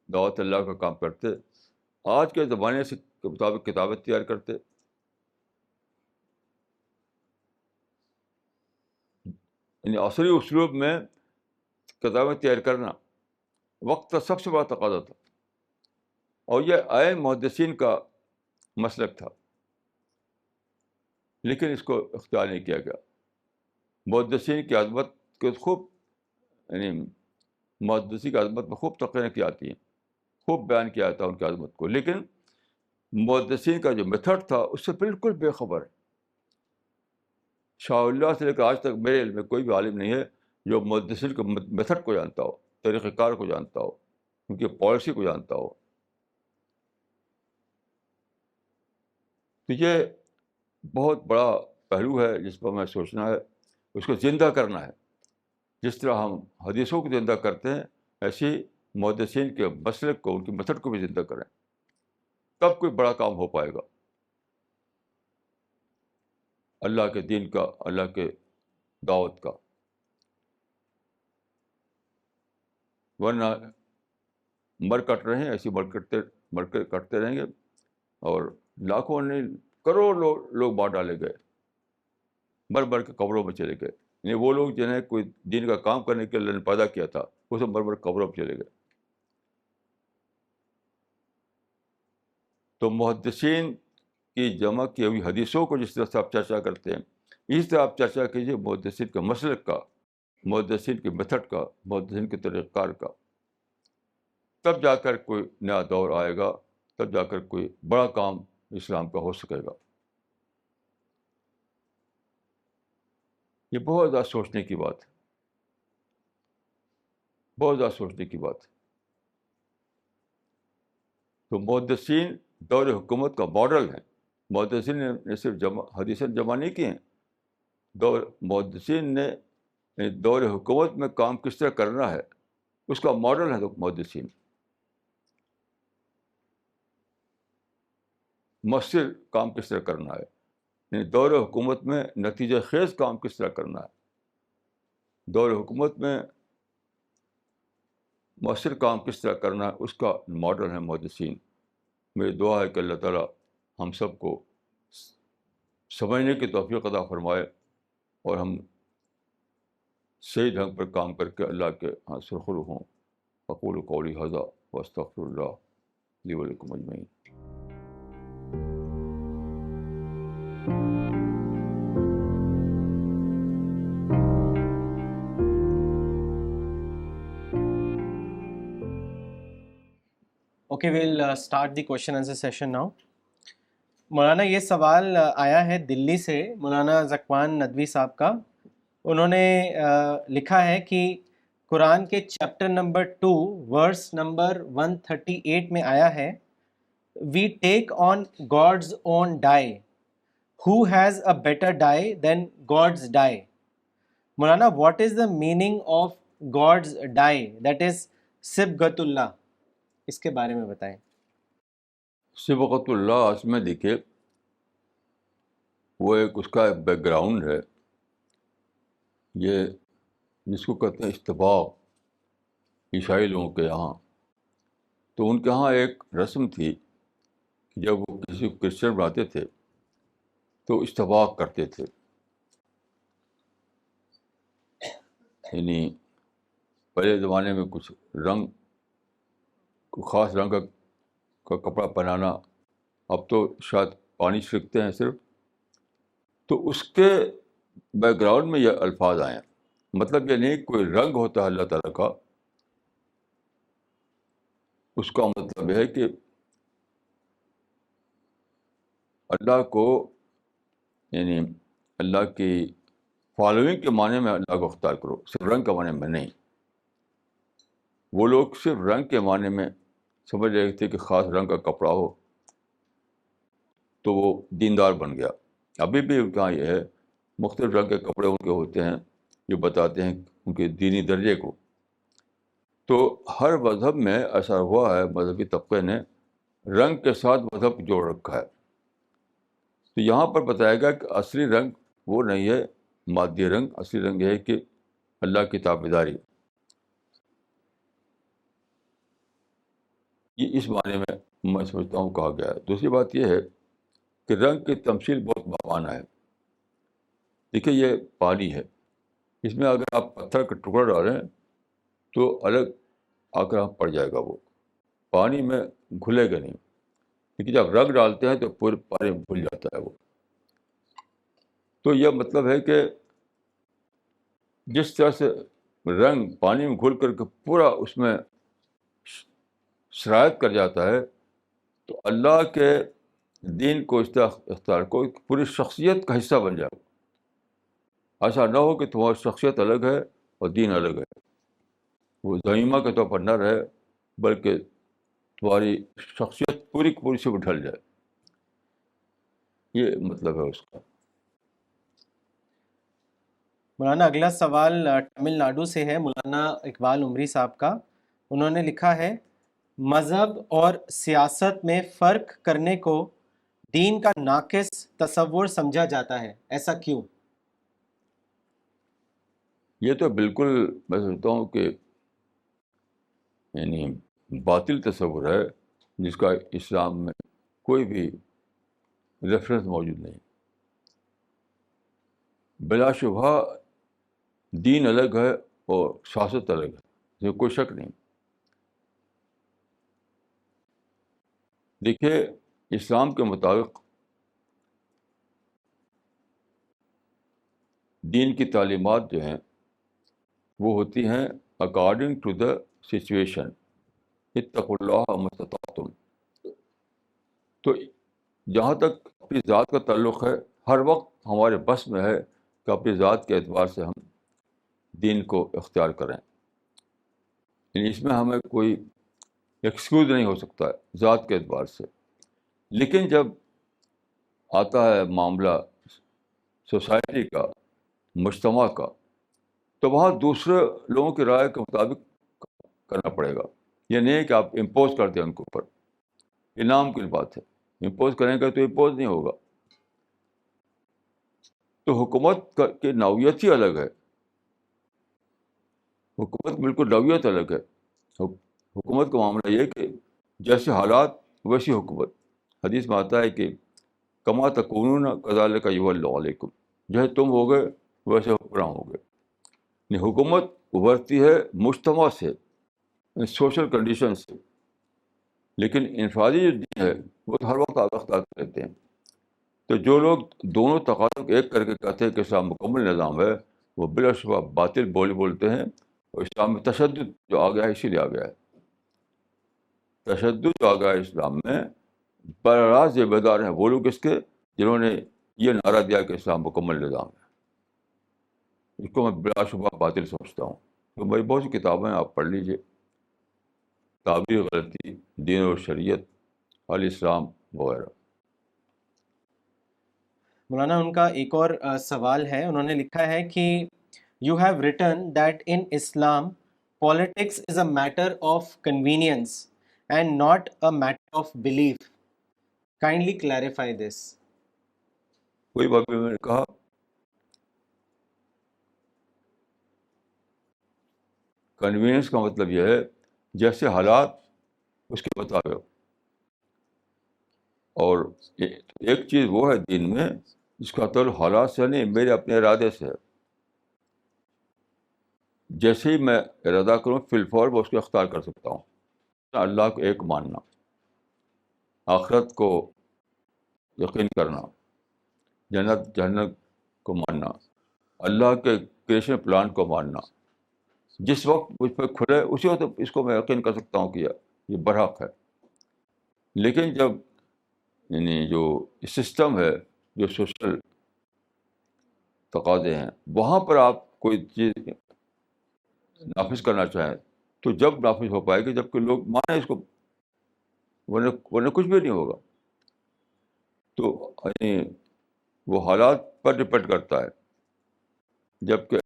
دعوت اللہ کا کام کرتے، آج کے زمانے سے مطابق کتابیں تیار کرتے. یعنی عصری اسلوب میں کتابیں تیار کرنا وقت کا سب سے بڑا تقاضا تھا، اور یہ عین محدثین کا مسلک تھا، لیکن اس کو اختیار نہیں کیا گیا. محدثین کی عظمت کو خوب، یعنی محدثین کی عظمت میں خوب تقریریں کی آتی ہیں، خوب بیان کیا جاتا ہے ان کی عظمت کو، لیکن محدثین کا جو میتھڈ تھا اس سے بالکل بے خبر ہے. شاہ اللہ سے لے کر آج تک میرے علم میں کوئی بھی عالم نہیں ہے جو محدثین کے میتھڈ کو جانتا ہو، طریقہ کار کو جانتا ہو، ان کی پالیسی کو جانتا ہو. تو یہ بہت بڑا پہلو ہے جس پر ہمیں سوچنا ہے، اس کو زندہ کرنا ہے. جس طرح ہم حدیثوں کو زندہ کرتے ہیں، ایسی محدثین کے مسلک کو، ان کی میتھڈ کو بھی زندہ کریں، تب کوئی بڑا کام ہو پائے گا اللہ کے دین کا، اللہ کے دعوت کا. ورنہ مر کٹ رہے ہیں، ایسی مر کے کٹتے رہیں گے، اور لاکھوں نہیں کروڑوں لوگ مار ڈالے گئے، مر کے قبروں میں چلے گئے. یعنی وہ لوگ جنہیں کوئی دین کا کام کرنے کے لیے اللہ نے پیدا کیا تھا، وہ سب مر قبروں میں چلے گئے. تو محدثین کی جمع کی ہوئی حدیثوں کو جس طرح سے آپ چرچا کرتے ہیں، اس طرح آپ چرچا کیجیے محدثین کے مسلک کا، محدثین کے میتھڈ کا، محدثین کے طریقہ کار کا. تب جا کر کوئی نیا دور آئے گا، تب جا کر کوئی بڑا کام اسلام کا ہو سکے گا. یہ بہت زیادہ سوچنے کی بات ہے، بہت زیادہ سوچنے کی بات ہے. تو محدثین دور حکومت کا ماڈل ہیں. محدثین نے صرف حدیثیں جمع نہیں کی ہیں، محدثین نے دور حکومت میں کام کس طرح کرنا ہے اس کا ماڈل ہے. محدثین مؤثر کام کس طرح کرنا ہے، یعنی دور حکومت میں نتیجہ خیز کام کس طرح کرنا ہے، دور حکومت میں مؤثر کام کس طرح کرنا ہے، اس کا ماڈل ہے محدثین. میری دعا ہے کہ اللہ تعالیٰ ہم سب کو سمجھنے کی توفیق عطا فرمائے، اور ہم صحیح ڈھنگ پر کام کر کے اللہ کے ہاں سرخرو ہوں. اقول قولی ھذا واستغفر اللہ لی ولکم اجمعین. Okay, we'll start the question answer session now. مولانا یہ سوال آیا ہے دلی سے مولانا ذکوان ندوی صاحب کا. انہوں نے لکھا ہے کہ قرآن کے چیپٹر نمبر 2 ورس نمبر 138 میں آیا ہے we take on God's own die. Who has a better die than God's die? Maulana what is the meaning of God's die, that is Sibghatullah? اس کے بارے میں بتائیں. صبغۃ اللہ اس میں دیکھیے وہ ایک اس کا بیک گراؤنڈ ہے. یہ جس کو کہتے ہیں استباق عیسائی لوگوں کے یہاں. تو ان کے یہاں ایک رسم تھی کہ جب وہ کسی کو کرسچن بناتے تھے تو استباق کرتے تھے. یعنی پہلے زمانے میں کچھ رنگ خاص رنگ کا کپڑا پہنانا، اب تو شاید پانی چھڑکتے ہیں صرف. تو اس کے بیک گراؤنڈ میں یہ الفاظ آئے ہیں. مطلب یہ نہیں کوئی رنگ ہوتا ہے اللہ تعالیٰ کا، اس کا مطلب یہ ہے کہ اللہ کو، یعنی اللہ کی فالوئنگ کے معنی میں اللہ کو اختیار کرو، صرف رنگ کے معنی میں نہیں. وہ لوگ صرف رنگ کے معنی میں سمجھ رہے تھے کہ خاص رنگ کا کپڑا ہو تو وہ دیندار بن گیا. ابھی بھی کہاں یہ ہے، مختلف رنگ کے کپڑے ان کے ہوتے ہیں جو بتاتے ہیں ان کے دینی درجے کو. تو ہر مذہب میں ایسا ہوا ہے، مذہبی طبقے نے رنگ کے ساتھ مذہب جوڑ رکھا ہے. تو یہاں پر بتایا گیا کہ اصلی رنگ وہ نہیں ہے مادی رنگ، اصلی رنگ یہ ہے کہ اللہ کی تابعداری. یہ اس معنی میں سمجھتا ہوں کہا گیا ہے. دوسری بات یہ ہے کہ رنگ کی تمثیل بہت بامانہ ہے. دیکھیے یہ پانی ہے، اس میں اگر آپ پتھر کا ٹکڑا ڈالیں تو الگ آ کر پڑ جائے گا، وہ پانی میں گھلے گا نہیں. لیکن جب رنگ ڈالتے ہیں تو پورے پانی میں گھل جاتا ہے وہ. تو یہ مطلب ہے کہ جس طرح سے رنگ پانی میں گھل کر کے پورا اس میں سرایت کر جاتا ہے، تو اللہ کے دین کو اس طرح اختیار کو پوری شخصیت کا حصہ بن جائے. ایسا نہ ہو کہ تمہاری شخصیت الگ ہے اور دین الگ ہے، وہ ضمیمہ کے طور پر نہ رہے بلکہ تمہاری شخصیت پوری کی پوری سے ڈھل جائے. یہ مطلب ہے اس کا. مولانا اگلا سوال تمل ناڈو سے ہے، مولانا اقبال عمری صاحب کا. انہوں نے لکھا ہے مذہب اور سیاست میں فرق کرنے کو دین کا ناقص تصور سمجھا جاتا ہے، ایسا کیوں؟ یہ تو بالکل میں سمجھتا ہوں کہ یعنی باطل تصور ہے جس کا اسلام میں کوئی بھی ریفرنس موجود نہیں. بلا شبہ دین الگ ہے اور سیاست الگ ہے، اس میں کوئی شک نہیں. دیکھیے اسلام کے مطابق دین کی تعلیمات جو ہیں وہ ہوتی ہیں اکارڈنگ ٹو دا سچویشن. اتقوا اللہ ما استطعتم. تو جہاں تک اپنی ذات کا تعلق ہے، ہر وقت ہمارے بس میں ہے کہ اپنی ذات کے اعتبار سے ہم دین کو اختیار کریں. یعنی اس میں ہمیں کوئی ایکسکیوز نہیں ہو سکتا ہے ذات کے اعتبار سے. لیکن جب آتا ہے معاملہ سوسائٹی کا، مجتمع کا، تو وہاں دوسرے لوگوں کی رائے کے مطابق کرنا پڑے گا. یہ نہیں ہے کہ آپ امپوز کر دیں ان کے اوپر. یہ نام کی بات ہے، امپوز کریں گے تو امپوز نہیں ہوگا. تو حکومت کی نوعیت ہی الگ ہے. حکومت بالکل نوعیت الگ ہے. حکومت کا معاملہ یہ کہ جیسے حالات ویسی حکومت. حدیث میں آتا ہے کہ کما تکونون کذالک یولی علیکم، جیسے تم ہو گئے ویسے حکمراں ہو گئے. یعنی حکومت ابھرتی ہے مجتمع سے، سوشل کنڈیشن سے. لیکن انفرادی جو دین ہے وہ تو ہر وقت اختیار رہتے ہیں. تو جو لوگ دونوں تقاضوں کو ایک کر کے کہتے ہیں کہ اسلام مکمل نظام ہے، وہ بلا شبہ باطل بولتے ہیں. اور اسلام میں تشدد جو آ گیا ہے اسی لیے آ گیا ہے. تشدد جو آ گیا ہے اسلام میں، براہ راست ذمہ دار ہیں وہ لوگ اس کے جنہوں نے یہ نعرہ دیا کہ اسلام مکمل نظام ہے. اس کو میں بلا شبہ باطل سمجھتا ہوں. تو میری بہت سی کتابیں ہیں، آپ پڑھ لیجیے. تعبیر غلطی، دین اور شریعت، الاسلام وغیرہ. مولانا ان کا ایک اور سوال ہے. انہوں نے لکھا ہے کہ you have written that in Islam politics is a matter of convenience and not a matter of belief. Kindly clarify this. کوئی بات بھی میں نے کہا کنوینئنس کا مطلب یہ ہے جیسے حالات اس کے مطابق. اور ایک چیز وہ ہے دین میں جس کا تعلق حالات سے نہیں، میرے اپنے ارادے سے ہے. جیسے ہی میں ارادہ کروں فی الفور میں اس کو اختیار کر سکتا ہوں. اللہ کو ایک ماننا، آخرت کو یقین کرنا، جنت جہنم کو ماننا، اللہ کے کریشن پلان کو ماننا، جس وقت مجھ پہ کھلے اسی وقت اس کو میں یقین کر سکتا ہوں کہ یہ برحق ہے. لیکن جب یعنی جو سسٹم ہے، جو سوشل تقاضے ہیں، وہاں پر آپ کوئی چیز نافذ کرنا چاہیں تو جب نافذ ہو پائے گی جب کہ لوگ مانیں اس کو، ورنہ کچھ بھی نہیں ہوگا. تو یعنی وہ حالات پر ڈپینڈ کرتا ہے، جبکہ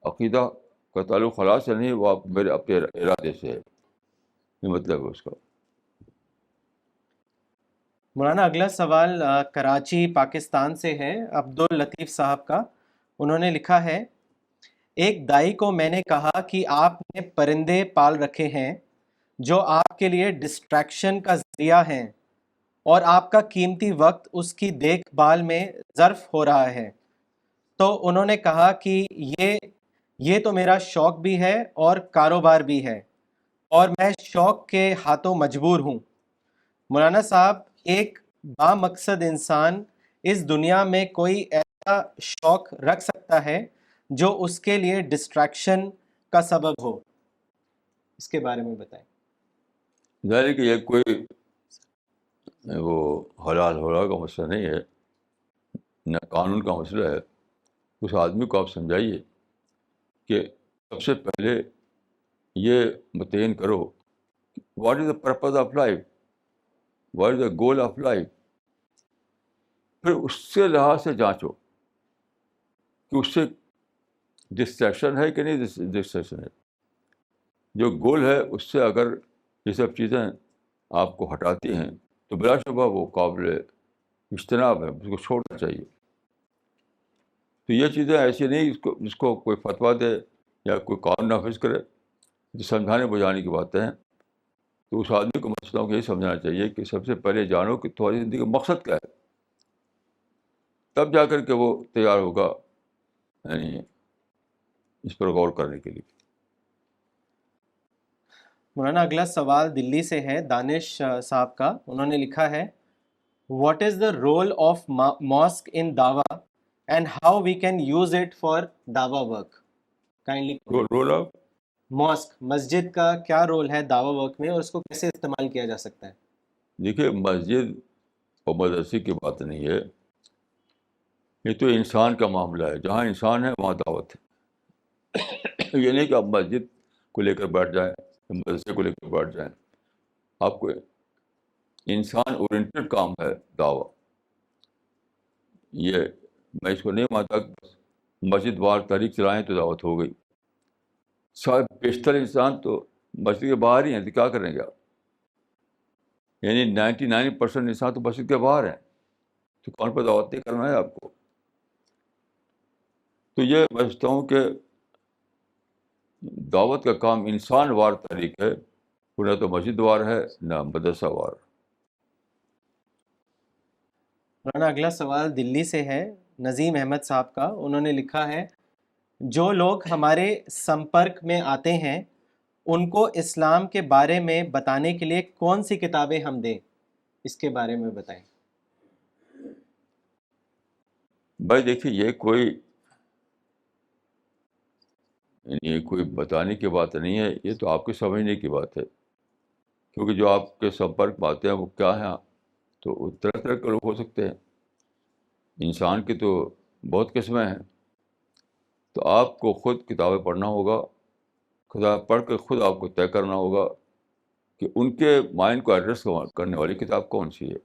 عقیدہ کا تعلق حالات سے نہیں، وہ آپ میرے اپنے ارادے سے ہے. یہ مطلب ہے اس کا. مولانا اگلا سوال کراچی پاکستان سے ہے، عبداللطیف صاحب کا. انہوں نے لکھا ہے، ایک دائی کو میں نے کہا کہ آپ نے پرندے پال رکھے ہیں جو آپ کے لیے ڈسٹریکشن کا ذریعہ ہیں اور آپ کا قیمتی وقت اس کی دیکھ بھال میں ظرف ہو رہا ہے. تو انہوں نے کہا کہ یہ تو میرا شوق بھی ہے اور کاروبار بھی ہے اور میں شوق کے ہاتھوں مجبور ہوں. مولانا صاحب، ایک با مقصد انسان اس دنیا میں کوئی ایسا شوق رکھ سکتا ہے جو اس کے لیے ڈسٹریکشن کا سبب ہو؟ اس کے بارے میں بتائیں. ظاہر ہے کہ یہ کوئی وہ حلال حرام کا مسئلہ نہیں ہے، نہ قانون کا مسئلہ ہے. اس آدمی کو آپ سمجھائیے کہ سب سے پہلے یہ متعین کرو what is the purpose of life, what is the goal of life. پھر اس سے لحاظ سے جانچو کہ اس سے ڈسٹریکشن ہے کہ نہیں ڈسٹریکشن ہے. جو گول ہے اس سے اگر یہ سب چیزیں آپ کو ہٹاتی ہیں تو بلا شبہ وہ قابل اجتناب ہے، اس کو چھوڑنا چاہیے. تو یہ چیزیں ایسی نہیں جس کو کوئی فتویٰ دے یا کوئی قانون نافذ کرے، جو سمجھانے بجھانے کی باتیں ہیں. تو اس آدمی کو مسئلہ کو یہی سمجھنا چاہیے کہ سب سے پہلے جانو کہ تمہاری زندگی کا مقصد کیا ہے، تب جا کر کے وہ تیار ہوگا یعنی اس پر غور کرنے کے لیے. مولانا اگلا سوال دلی سے ہے، دانش صاحب کا. انہوں نے لکھا ہے، what is the role of mask in دعویٰ and how we can use it for دعویٰ work? Kindly. Role of mask, مسجد کا کیا رول ہے دعویٰ ورک میں اور اس کو کیسے استعمال کیا جا سکتا ہے؟ دیکھیے، مسجد اور مدرسے کی بات نہیں ہے، یہ تو انسان کا معاملہ ہے. جہاں انسان ہے وہاں دعوت ہے. یہ نہیں کہ آپ مسجد کو لے کر بیٹھ جائیں، مدرسے کو لے کر بیٹھ جائیں. آپ کو انسان اورینٹڈ کام ہے دعوت. یہ میں اس کو نہیں مانتا کہ مسجد وار تحریک چلائیں تو دعوت ہو گئی. شاید بیشتر انسان تو مسجد کے باہر ہی ہیں، تو کیا کریں گے آپ؟ یعنی 99% انسان تو مسجد کے باہر ہیں، تو کون پہ دعوت نہیں کرنا ہے آپ کو. تو یہ میں سمجھتا ہوں کہ دعوت کا کام انسان وار تحریک ہے، وہ نہ تو مسجد وار ہے نہ مدرسہ وار. مولانا اگلا سوال دلی سے ہے، نظیم احمد صاحب کا. انہوں نے لکھا ہے، جو لوگ ہمارے سمپرک میں آتے ہیں ان کو اسلام کے بارے میں بتانے کے لیے کون سی کتابیں ہم دیں؟ اس کے بارے میں بتائیں. بھائی دیکھیے، یہ کوئی بتانے کی بات نہیں ہے، یہ تو آپ کے سمجھنے کی بات ہے. کیونکہ جو آپ کے سمپرک میں آتے ہیں وہ کیا ہیں، تو وہ طرح طرح کے لوگ ہو سکتے ہیں. انسان کی تو بہت قسمیں ہیں. تو آپ کو خود کتابیں پڑھنا ہوگا، کتاب پڑھ کے خود آپ کو طے کرنا ہوگا کہ ان کے مائنڈ کو ایڈریس کرنے والی کتاب کون سی ہے.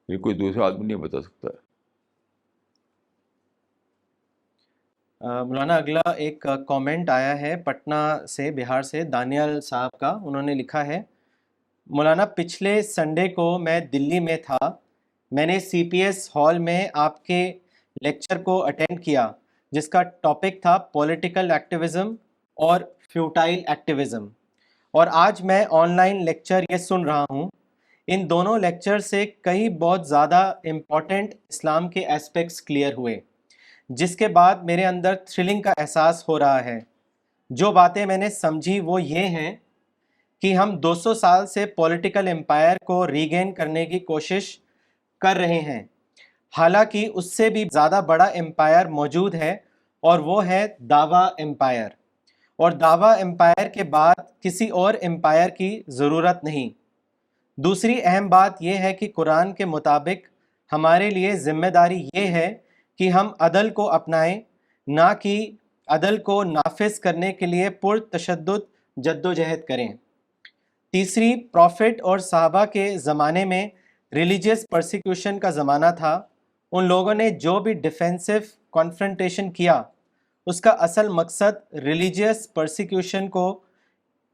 یہ کوئی دوسرا آدمی نہیں بتا سکتا ہے. مولانا اگلا ایک کامنٹ آیا ہے پٹنہ سے، بہار سے، دانیال صاحب کا. انہوں نے لکھا ہے، مولانا پچھلے سنڈے کو میں دلی میں تھا، میں نے سی پی ایس ہال میں آپ کے لیکچر کو اٹینڈ کیا جس کا ٹاپک تھا پولیٹیکل ایکٹیویزم اور فیوٹائل ایکٹیویزم، اور آج میں آن لائن لیکچر یہ سن رہا ہوں۔ ان دونوں لیکچر سے کئی بہت زیادہ امپورٹنٹ اسلام کے ایسپیکٹس کلیئر ہوئے، جس کے بعد میرے اندر تھرلنگ کا احساس ہو رہا ہے۔ جو باتیں میں نے سمجھی وہ یہ ہیں کہ ہم 200 سال سے پولیٹیکل امپائر کو ریگین کرنے کی کوشش کر رہے ہیں، حالانکہ اس سے بھی زیادہ بڑا امپائر موجود ہے، اور وہ ہے دعویٰ امپائر، اور دعویٰ امپائر کے بعد کسی اور امپائر کی ضرورت نہیں۔ دوسری اہم بات یہ ہے کہ قرآن کے مطابق ہمارے لیے ذمہ داری یہ ہے کہ ہم عدل کو اپنائیں، نہ کہ عدل کو نافذ کرنے کے لیے پرتشدد جدوجہد کریں۔ تیسری، پروفٹ اور صحابہ کے زمانے میں ریلیجیس پرسیکیوشن کا زمانہ تھا۔ ان لوگوں نے جو بھی ڈیفینسو کانفرنٹیشن کیا، اس کا اصل مقصد ریلیجیس پرسیکیوشن کو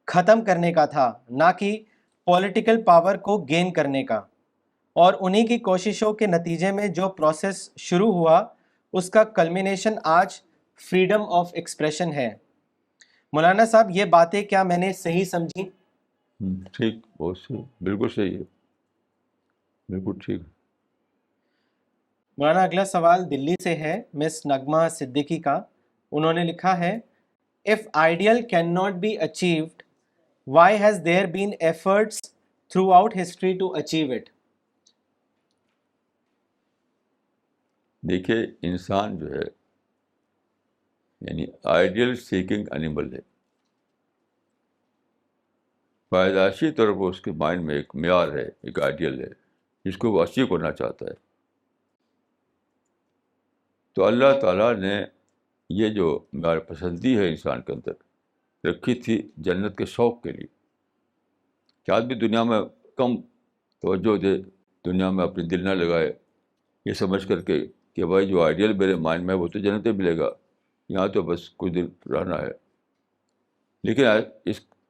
ختم کرنے کا تھا، نہ کہ پولیٹیکل پاور کو گین کرنے کا، اور انہی کی کوششوں کے نتیجے میں جو پروسیس شروع ہوا اس کا کلمینیشن آج فریڈم آف ایکسپریشن ہے۔ مولانا صاحب، یہ باتیں کیا میں نے صحیح سمجھی؟ ٹھیک، بہت صحیح، بالکل صحیح ہے، بالکل ٹھیک۔ مولانا اگلا سوال دلی سے ہے، مس نغمہ صدیقی کا۔ انہوں نے لکھا ہے، if ideal cannot be achieved, why has there been efforts throughout history to achieve it؟ دیکھیے، انسان جو ہے یعنی آئیڈیل سیکنگ اینیمل ہے۔ پیدائشی طور پر اس کے مائنڈ میں ایک معیار ہے، ایک آئیڈیل ہے جس کو وہ اچیو کرنا چاہتا ہے۔ تو اللہ تعالیٰ نے یہ جو معیار پسندی ہے انسان کے اندر رکھی تھی جنت کے شوق کے لیے، کہ آدمی دنیا میں کم توجہ دے، دنیا میں اپنی دل نہ لگائے، یہ سمجھ کر کے کہ بھائی جو آئیڈیل میرے مائنڈ میں ہے وہ تو جنت میں ملے گا، یہاں تو بس کچھ دن رہنا ہے۔ لیکن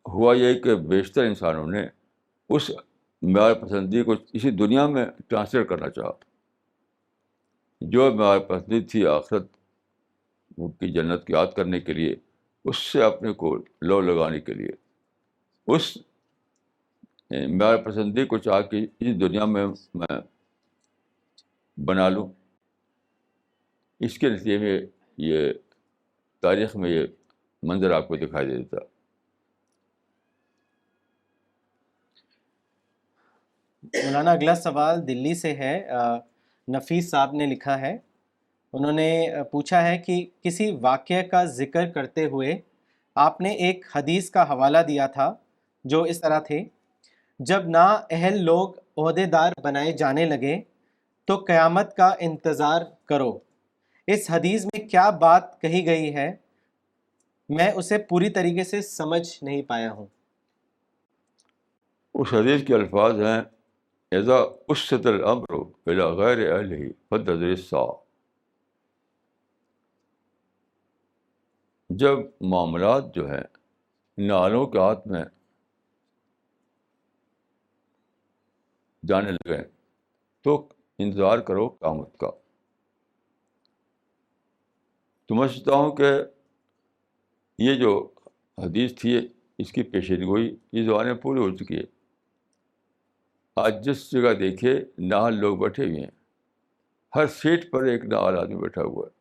ہوا یہ کہ بیشتر انسانوں نے اس معیار پسندی کو اسی دنیا میں ٹرانسلیٹ کرنا چاہا۔ جو معیار پسندی تھی آخرت کی جنت کی یاد کرنے کے لیے، اس سے اپنے کو لو لگانے کے لیے اس معیار پسندی کو چاہ کے اس دنیا میں بنا لوں۔ اس کے نتیجے میں یہ تاریخ میں یہ منظر آپ کو دکھائی دیتا۔ مولانا اگلا سوال دلی سے ہے، نفیس صاحب نے لکھا ہے۔ انہوں نے پوچھا ہے کہ کسی واقعے کا ذکر کرتے ہوئے آپ نے ایک حدیث کا حوالہ دیا تھا جو اس طرح تھے، جب نااہل لوگ عہدے دار بنائے جانے لگے تو قیامت کا انتظار کرو۔ اس حدیث میں کیا بات کہی گئی ہے؟ میں اسے پوری طریقے سے سمجھ نہیں پایا ہوں۔ اس حدیث کے الفاظ ہیں، اذا اسد الامر الی غیر اہلہ فانتظر الساعہ۔ جب معاملات جو ہیں نااہلوں کے ہاتھ میں جانے لگے تو انتظار کرو قیامت کا۔ تو میں سمجھتا ہوں کہ یہ جو حدیث تھی اس کی پیشین گوئی اس زمانے میں پوری ہو چکی ہے۔ آج جس جگہ دیکھیے نااہل لوگ بیٹھے ہوئے ہیں، ہر سیٹ پر ایک نااہل آدمی بیٹھا ہوا ہے۔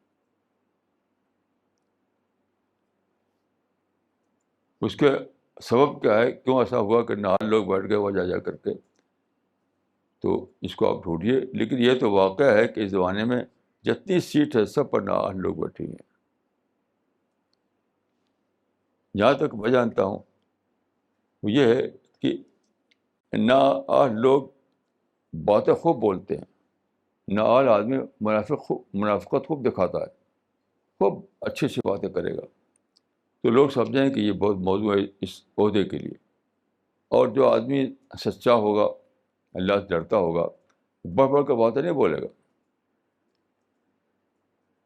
اس کے سبب کیا ہے، کیوں ایسا ہوا کہ نااہل لوگ بیٹھ گئے وہاں جا کر کے؟ تو اس کو آپ ڈھونڈیے، لیکن یہ تو واقعہ ہے کہ اس زمانے میں جتنی سیٹ ہے سب پر نااہل لوگ بیٹھے ہوئے ہیں۔ جہاں تک میں جانتا ہوں وہ یہ ہے کہ نااہل لوگ باتیں خوب بولتے ہیں، نااہل آدمی منافقت خوب دکھاتا ہے، خوب اچھی اچھی باتیں کرے گا، تو لوگ سمجھیں کہ یہ بہت موضوع ہے اس عہدے کے لیے۔ اور جو آدمی سچا ہوگا، اللہ سے ڈرتا ہوگا، بڑھ بڑھ کر باتیں نہیں بولے گا۔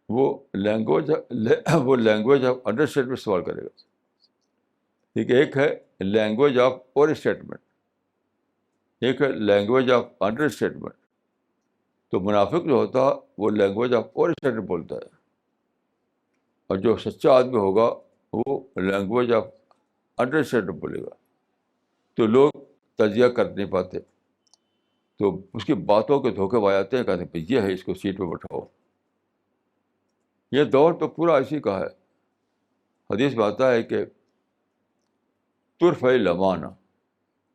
وہ لینگویج آف انڈر اسٹیٹمنٹ استعمال کرے گا۔ ٹھیک ہے، ایک ہے لینگویج آف اوور اسٹیٹمنٹ، ایک ہے لینگویج آف انڈر اسٹیٹمنٹ. تو منافق جو ہوتا ہے وہ لینگویج آف اوور اسٹیٹمنٹ بولتا ہے, اور جو سچا آدمی ہوگا وہ لینگویج آف انڈر اسٹیٹمنٹ بولے گا. تو لوگ تجزیہ کر نہیں پاتے, تو اس کی باتوں کے دھوکے بھا جاتے ہیں, کہتے ہیں یہ ہے, اس کو سیٹ پہ بٹھاؤ. یہ دور تو پورا اسی کا ہے. حدیث میں آتا ہے کہ ترفع الامانہ,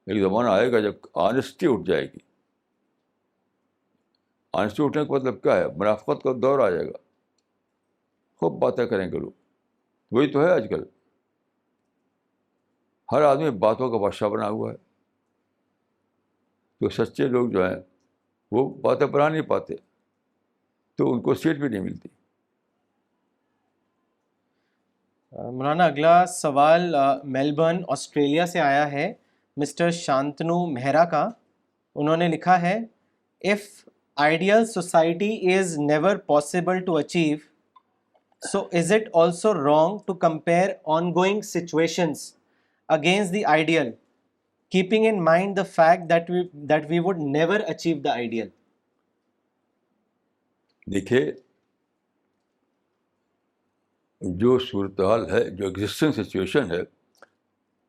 ایک زمانہ آئے گا جب آنیسٹی اٹھ جائے گی. آنیسٹی اٹھنے کا مطلب کیا ہے؟ منافقت کا دور آ جائے گا, خوب باتیں کریں گے لوگ. وہی تو ہے آج کل, ہر آدمی باتوں کا بادشاہ بنا ہوا ہے. تو سچے لوگ جو ہیں وہ باتیں بنا نہیں پاتے, تو ان کو سیٹ بھی نہیں ملتی. مولانا اگلا سوال میلبرن آسٹریلیا سے آیا ہے, مسٹر شانتنو مہرا کا. انہوں نے لکھا ہے, if ideal society is never possible to achieve, so is it also wrong to compare ongoing situations against the ideal, keeping in mind the fact that we would never achieve the ideal? دیکھیے, جو صورتحال ہے, جو existing situation ہے,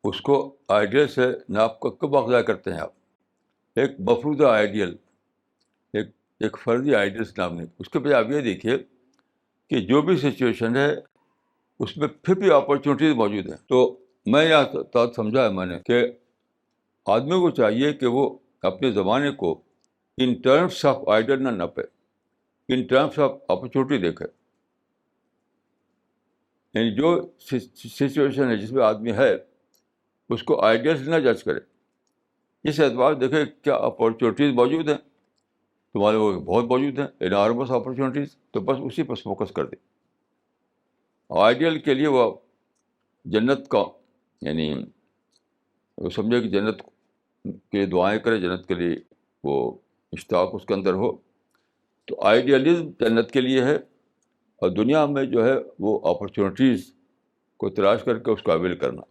اس کو ideal سے ناپ کو کب واقع کرتے ہیں آپ؟ ایک مفروضہ آئیڈیل, ایک فرضی آئیڈیل سے نام نہیں. اس کے بجائے آپ یہ دیکھیے کہ جو بھی سچویشن ہے اس میں پھر بھی اپرچونیٹیز موجود ہیں. تو میں یہاں سمجھا ہے میں نے کہ آدمی کو چاہیے کہ وہ اپنے زمانے کو ان ٹرمس آف آئیڈیل نہ ناپے, ان ٹرمس آف اپرچونیٹی دیکھے. یعنی جو سچویشن ہے جس میں آدمی ہے اس کو آئیڈیل سے نہ جج کرے. اس اعتبار دیکھے کیا اپرچونیٹیز موجود ہیں, تمہارے وہ بہت موجود ہیں, انارمس اپرچونیٹیز, تو بس اسی پر فوکس کر دے. آئیڈیل کے لیے وہ جنت کا, یعنی وہ سمجھے کہ جنت کے لیے دعائیں کرے, جنت کے لیے وہ اشتیاق اس کے اندر ہو. تو آئیڈیالزم جنت کے لیے ہے, اور دنیا میں جو ہے وہ اپرچونیٹیز کو تلاش کر کے اس کو اویل کرنا,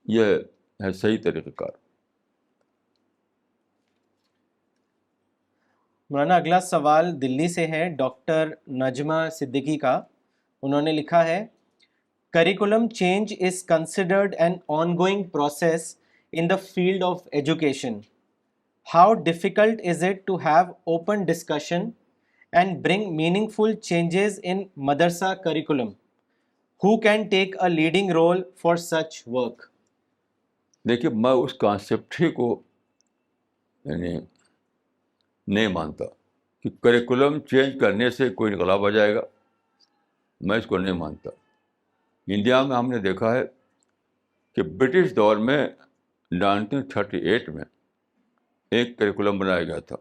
یہ ہے صحیح طریقہ کار. مولانا اگلا سوال دلی سے ہے, ڈاکٹر نجمہ صدیقی کا. انہوں نے لکھا ہے, curriculum change is considered an ongoing process in the field of education. How difficult is it to have open discussion and bring meaningful changes in madrasa curriculum? Who can take a leading role for such work? دیکھیے, میں اس concept ہی کو یعنی نہیں مانتا کہ curriculum change کرنے سے کوئی انقلاب آ جائے گا. میں اس کو نہیں مانتا. انڈیا میں ہم نے دیکھا ہے کہ برٹش دور میں 1938 میں ایک کریکولم بنایا گیا تھا,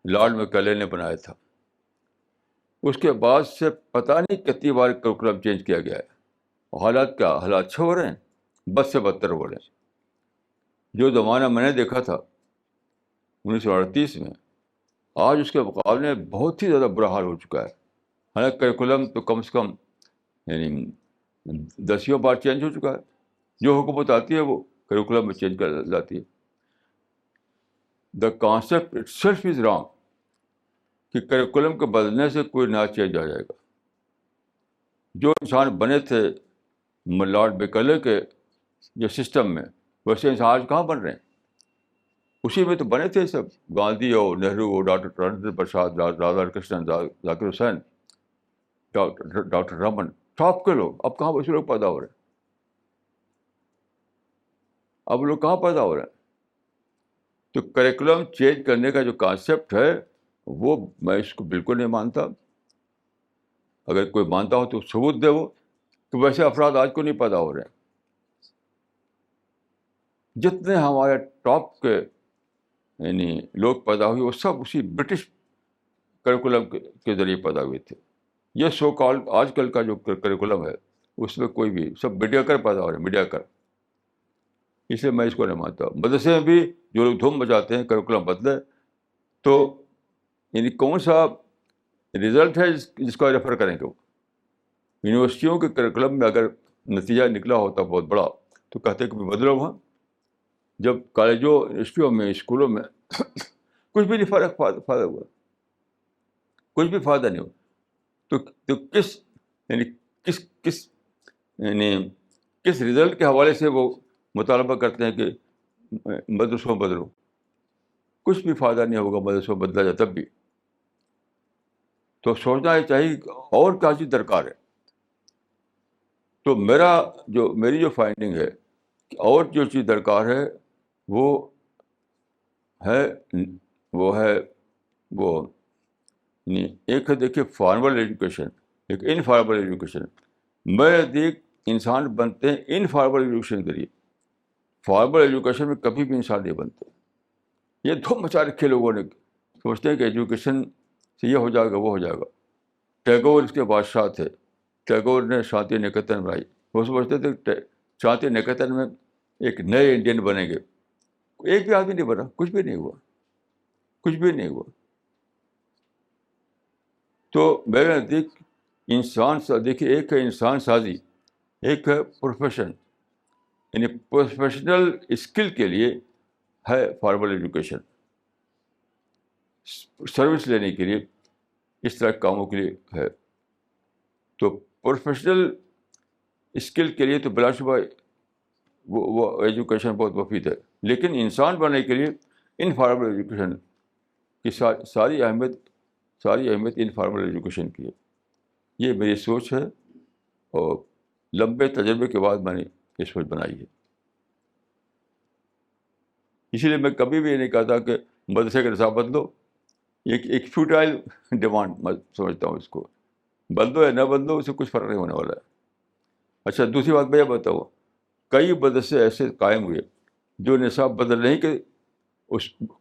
لارڈ میکالے نے بنایا تھا. اس کے بعد سے پتہ نہیں کتنی بار کریکولم چینج کیا گیا ہے. حالات کیا, حالات اچھے ہو رہے ہیں, بد سے بدتر ہو رہے ہیں. جو زمانہ میں نے دیکھا تھا 1938 میں, آج اس کے مقابلے میں بہت ہی زیادہ برا حال ہو چکا ہے. حالانکہ کریکولم تو کم سے کم یعنی 10 بار چینج ہو چکا ہے. جو حکومت آتی ہے وہ کریکولم میں چینج کر لاتی ہے. The concept it self is wrong کہ کریکولم کے بدلنے سے کوئی نیا چینج آ جائے گا. جو انسان بنے تھے لارڈ میکالے کے جو سسٹم میں, ویسے انسان آج کہاں بن رہے ہیں؟ اسی میں تو بنے تھے سب, گاندھی ہو, نہرو ہو, ڈاکٹر راجندر پرساد, رادھا کرشنن, ذاکر حسین, ڈاکٹر رمن, ٹاپ کے لوگ. اب کہاں ویسے لوگ پیدا ہو رہے ہیں؟ اب لوگ کہاں پیدا ہو رہے ہیں؟ تو کریکولم چینج کرنے کا جو کانسیپٹ ہے وہ میں اس کو بالکل نہیں مانتا. اگر کوئی مانتا ہو تو ثبوت دے وہ, کہ ویسے افراد آج کو نہیں پیدا ہو رہے ہیں. جتنے ہمارے ٹاپ کے یعنی لوگ پیدا ہوئے وہ سب اسی برٹش کریکولم کے ذریعے پیدا ہوئے تھے. یہ سو کال آج کل کا جو کریکولم ہے اس میں کوئی بھی سب میڈیا کر پیدا ہو رہے ہیں, میڈیا کر. اس لیے میں اس کو نہیں مانتا. مدرسے میں بھی جو لوگ دھوم بجاتے ہیں کریکولم بدلے, تو یعنی کون سا رزلٹ ہے جس کا ریفر کریں گے وہ؟ یونیورسٹیوں کے کریکولم میں اگر نتیجہ نکلا ہوتا بہت بڑا تو کہتے کہ بدلو وہاں. جب کالجوں یونیورسٹیوں میں اسکولوں میں کچھ بھی نہیں فائدہ ہوا, کچھ بھی فائدہ نہیں ہوا. تو کس یعنی کس یعنی کس رزلٹ کے حوالے سے وہ مطالبہ کرتے ہیں کہ مدرسوں بدلو؟ کچھ بھی فائدہ نہیں ہوگا مدرسوں بدلا جائے تب بھی. تو سوچنا یہ چاہیے کہ اور کیا چیز درکار ہے. تو میری جو فائنڈنگ ہے کہ اور جو چیز درکار ہے وہ ہے ایک ہے دیکھیے فارمل ایجوکیشن, ایک انفارمل ایجوکیشن. میں دیکھ انسان بنتے ہیں انفارمل ایجوکیشن کے لیے, فارمل ایجوکیشن میں کبھی بھی انسان نہیں بنتے. یہ دھوم مچا رکھے لوگوں نے, سوچتے ہیں کہ ایجوکیشن سے یہ ہو جائے گا وہ ہو جائے گا. ٹیگور اس کے بادشاہ تھے, ٹیگور نے شانتی نکیتن بنائی. وہ سمجھتے تھے شانتی نکیتن میں ایک نئے انڈین بنیں گے. ایک بھی آدمی نہیں بنا, کچھ بھی نہیں ہوا, کچھ بھی نہیں ہوا. تو میرے نزدیک انسان دیکھیے, ایک ہے انسان سازی, ایک ہے پروفیشن. یعنی پروفیشنل اسکل کے لیے ہے فارمل ایجوکیشن, سروس لینے کے لیے اس طرح کے کاموں کے لیے ہے. تو پروفیشنل اسکل کے لیے تو بلا شبہ وہ ایجوکیشن بہت مفید ہے. لیکن انسان بننے کے لیے انفارمل ایجوکیشن کی ساری اہمیت انفارمل ایجوکیشن کی ہے. یہ میری سوچ ہے, اور لمبے تجربے کے بعد میں نے یہ سوچ بنائی ہے. اسی لیے میں کبھی بھی یہ نہیں کہتا کہ مدرسے کا نصاب بدلو. ایک فیوٹائل ڈیمانڈ میں سمجھتا ہوں اس کو. بدلو یا نہ بدلو, اسے کچھ فرق نہیں ہونے والا ہے. اچھا, دوسری بات میں یہ بتاؤں, کئی مدرسے ایسے قائم ہوئے جو نصاب بدل نہیں کہ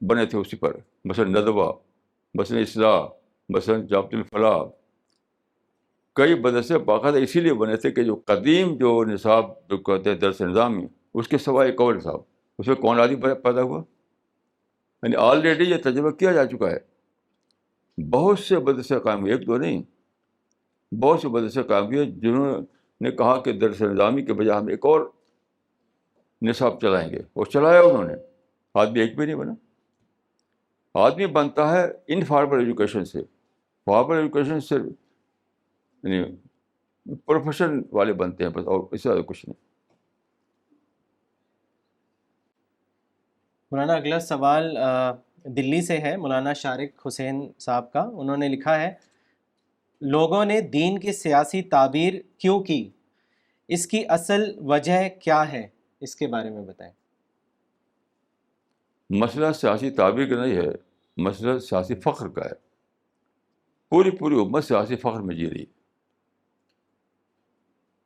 بنے تھے اسی پر. مثلا ندوہ, مثلا اصلاح, مثلا جامعۃ الفلاح. کئی مدرسے باقاعدہ اسی لیے بنے تھے کہ جو قدیم جو نصاب جو کہتے ہیں درس نظامی, اس کے سوائے ایک اور نصاب, اس میں کون آدمی پیدا ہوا. یعنی آلریڈی یہ تجربہ کیا جا چکا ہے. بہت سے مدرسے قائم ہوئے, ایک دو نہیں, بہت سے مدرسے قائم ہوئے جنہوں نے کہا کہ درس نظامی کے بجائے ہم ایک اور نصاب چلائیں گے, اور چلایا انہوں نے. آدمی ایک بھی نہیں بنا. آدمی بنتا ہے انفارمل ایجوکیشن سے. فارمل ایجوکیشن سے یعنی پروفیشن والے بنتے ہیں بس, اور اس سے زیادہ کچھ نہیں. مولانا اگلا سوال دلی سے ہے, مولانا شارق حسین صاحب کا. انہوں نے لکھا ہے, لوگوں نے دین کی سیاسی تعبیر کیوں کی, اس کی اصل وجہ کیا ہے, اس کے بارے میں بتائیں. مسئلہ سیاسی تعبیر کا نہیں ہے, مسئلہ سیاسی فخر کا ہے. پوری امت سیاسی فخر میں جی رہی ہے.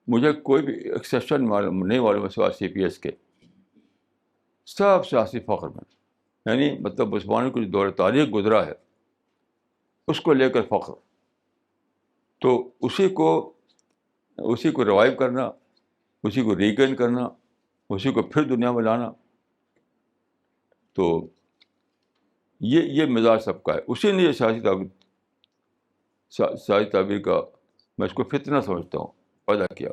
مجھے کوئی بھی ایکسیپشن نہیں معلوم ہے سوائے CPS کے. سب سیاسی فخر میں, یعنی مطلب مسلمانوں کو جو دور تاریخ گزرا ہے اس کو لے کر فخر. تو اسی کو ریوائیو کرنا, اسی کو ریگین کرنا, اسی کو پھر دنیا میں لانا, تو یہ مزاج سب کا ہے. اسی نے یہ سیاسی تعبیر کا, میں اس کو فتنہ سمجھتا ہوں, پیدا کیا.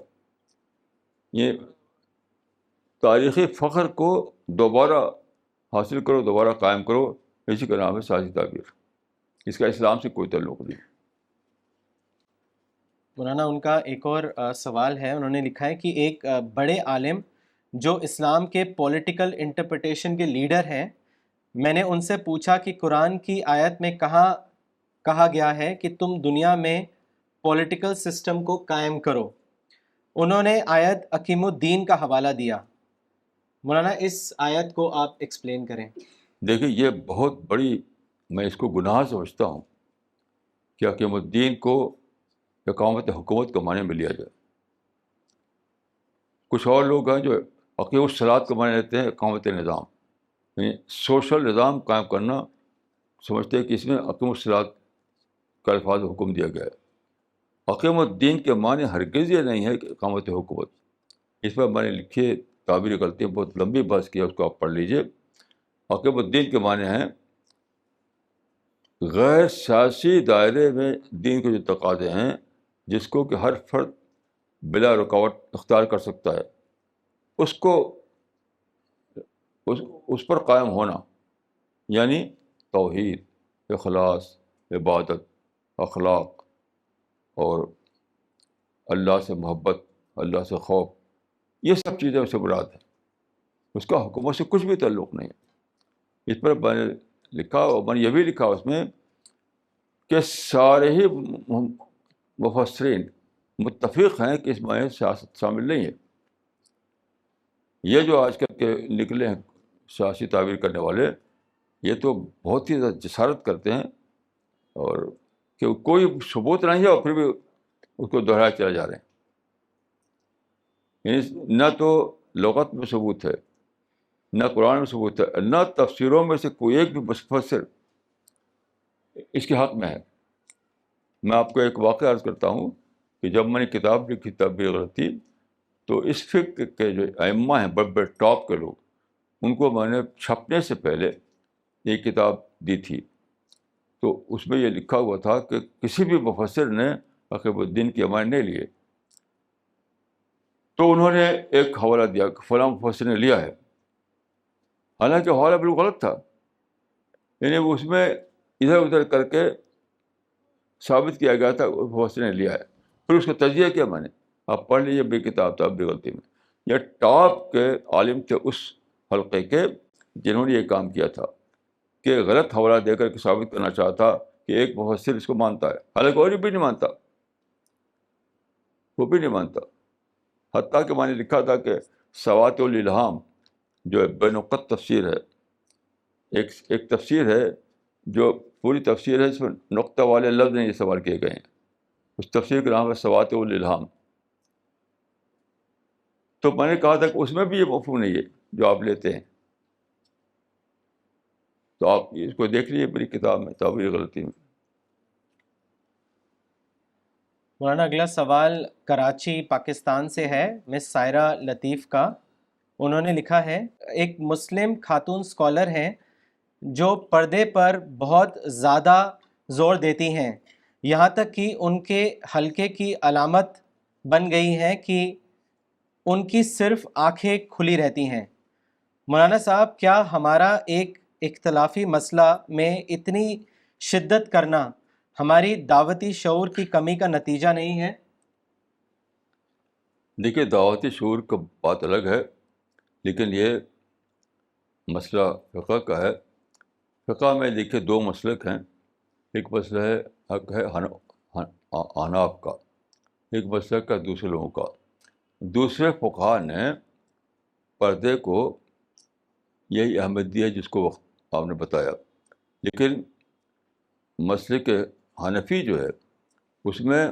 یہ تاریخی فخر کو دوبارہ حاصل کرو, دوبارہ قائم کرو, اسی کا نام ہے سیاسی تعبیر. اس کا اسلام سے کوئی تعلق نہیں. مولانا ان کا ایک اور سوال ہے. انہوں نے لکھا ہے کہ ایک بڑے عالم جو اسلام کے پولیٹیکل انٹرپریٹیشن کے لیڈر ہیں, میں نے ان سے پوچھا کہ قرآن کی آیت میں کہا گیا ہے کہ تم دنیا میں پولیٹیکل سسٹم کو قائم کرو. انہوں نے آیت اقیم الدین کا حوالہ دیا. مولانا اس آیت کو آپ ایکسپلین کریں. دیکھیے, یہ بہت بڑی, میں اس کو گناہ سمجھتا ہوں کہ اقیم الدین کو اقامت حکومت کے معنی میں لیا جائے. کچھ اور لوگ ہیں جو اقیم الصلاۃ کے معنی لیتے ہیں اقامت نظام, یعنی سوشل نظام قائم کرنا, سمجھتے ہیں کہ اس میں اقیم الصلاۃ کا الفاظ حکم دیا گیا ہے. اقیم الدین کے معنی ہرگز یہ نہیں ہے کہ اقامت حکومت. اس پر میں نے لکھی تعبیر غلطی, بہت لمبی بحث کی ہے, اس کو آپ پڑھ لیجیے. اقیم الدین کے معنی ہیں غیر سیاسی دائرے میں دین کے جو تقاضے ہیں, جس کو کہ ہر فرد بلا رکاوٹ اختیار کر سکتا ہے, اس کو اس پر قائم ہونا، یعنی توحید، اخلاص، عبادت، اخلاق اور اللہ سے محبت، اللہ سے خوف، یہ سب چیزیں اس سے مراد ہیں. اس کا حکومت سے کچھ بھی تعلق نہیں ہے. اس پر میں نے لکھا، اور میں نے یہ بھی لکھا اس میں کہ سارے ہی مفسرین متفق ہیں کہ اس میں سیاست شامل نہیں ہے. یہ جو آج کل کے نکلے ہیں سیاسی تعبیر کرنے والے، یہ تو بہت ہی زیادہ جسارت کرتے ہیں، اور کہ کوئی ثبوت نہیں ہے اور پھر بھی اس کو دہرائے چلے جا رہے ہیں. یعنی نہ تو لغت میں ثبوت ہے، نہ قرآن میں ثبوت ہے، نہ تفسیروں میں سے کوئی ایک بھی مفسر اس کے حق میں ہے. میں آپ کو ایک واقعہ عرض کرتا ہوں کہ جب میں نے کتاب لکھی تبلیغ غلطی، تو اس فقہ کے جو ائمہ ہیں، بڑے بڑے ٹاپ کے لوگ، ان کو میں نے چھپنے سے پہلے یہ کتاب دی تھی. تو اس میں یہ لکھا ہوا تھا کہ کسی بھی مفسر نے عقیب الدین کے معنی نہیں لیے. تو انہوں نے ایک حوالہ دیا کہ فلاں مفسر نے لیا ہے، حالانکہ حوالہ بالکل غلط تھا. یعنی اس میں ادھر ادھر کر کے ثابت کیا گیا تھا اس مفسر نے لیا ہے. پھر اس کا تجزیہ کیا میں نے، آپ پڑھ لیجیے بے کتاب تھا بے غلطی میں. یہ ٹاپ کے عالم تھے اس حلقے کے جنہوں نے یہ کام کیا تھا کہ غلط حوالہ دے کر کے ثابت کرنا چاہتا کہ ایک مفسر اس کو مانتا ہے، حالانکہ اور بھی نہیں مانتا، وہ بھی نہیں مانتا. حتیٰ کہ میں نے لکھا تھا کہ سوات الالہام جو بے نقط تفسیر ہے، ایک تفسیر ہے جو پوری تفسیر ہے، اس میں نقطہ والے لفظ نہیں استعمال کیے گئے ہیں. اس تفسیر کا نام ہے سوات الالہام. تو میں نے کہا تھا کہ اس میں بھی یہ مفہوم نہیں ہے جو آپ لیتے ہیں. تو آپ اس کو دیکھ لیجیے میری کتاب میں تبلیغ غلطی میں. مولانا اگلا سوال کراچی پاکستان سے ہے، مس سائرہ لطیف کا. انہوں نے لکھا ہے، ایک مسلم خاتون اسکالر ہیں جو پردے پر بہت زیادہ زور دیتی ہیں، یہاں تک کہ ان کے حلقے کی علامت بن گئی ہے کہ ان کی صرف آنکھیں کھلی رہتی ہیں. مولانا صاحب، کیا ہمارا ایک اختلافی مسئلہ میں اتنی شدت کرنا ہماری دعوتی شعور کی کمی کا نتیجہ نہیں ہے؟ دیکھیے، دعوتی شعور کا بات الگ ہے، لیکن یہ مسئلہ فقہ کا ہے. فقہ میں دیکھیے دو مسلک ہیں. ایک مسئلہ ہے حق ہے احناف کا، ایک مسلک ہے دوسرے لوگوں کا. دوسرے فقہا نے پردے کو یہی اہمیت دی ہے جس کو آپ نے بتایا، لیکن مسلک حنفی جو ہے اس میں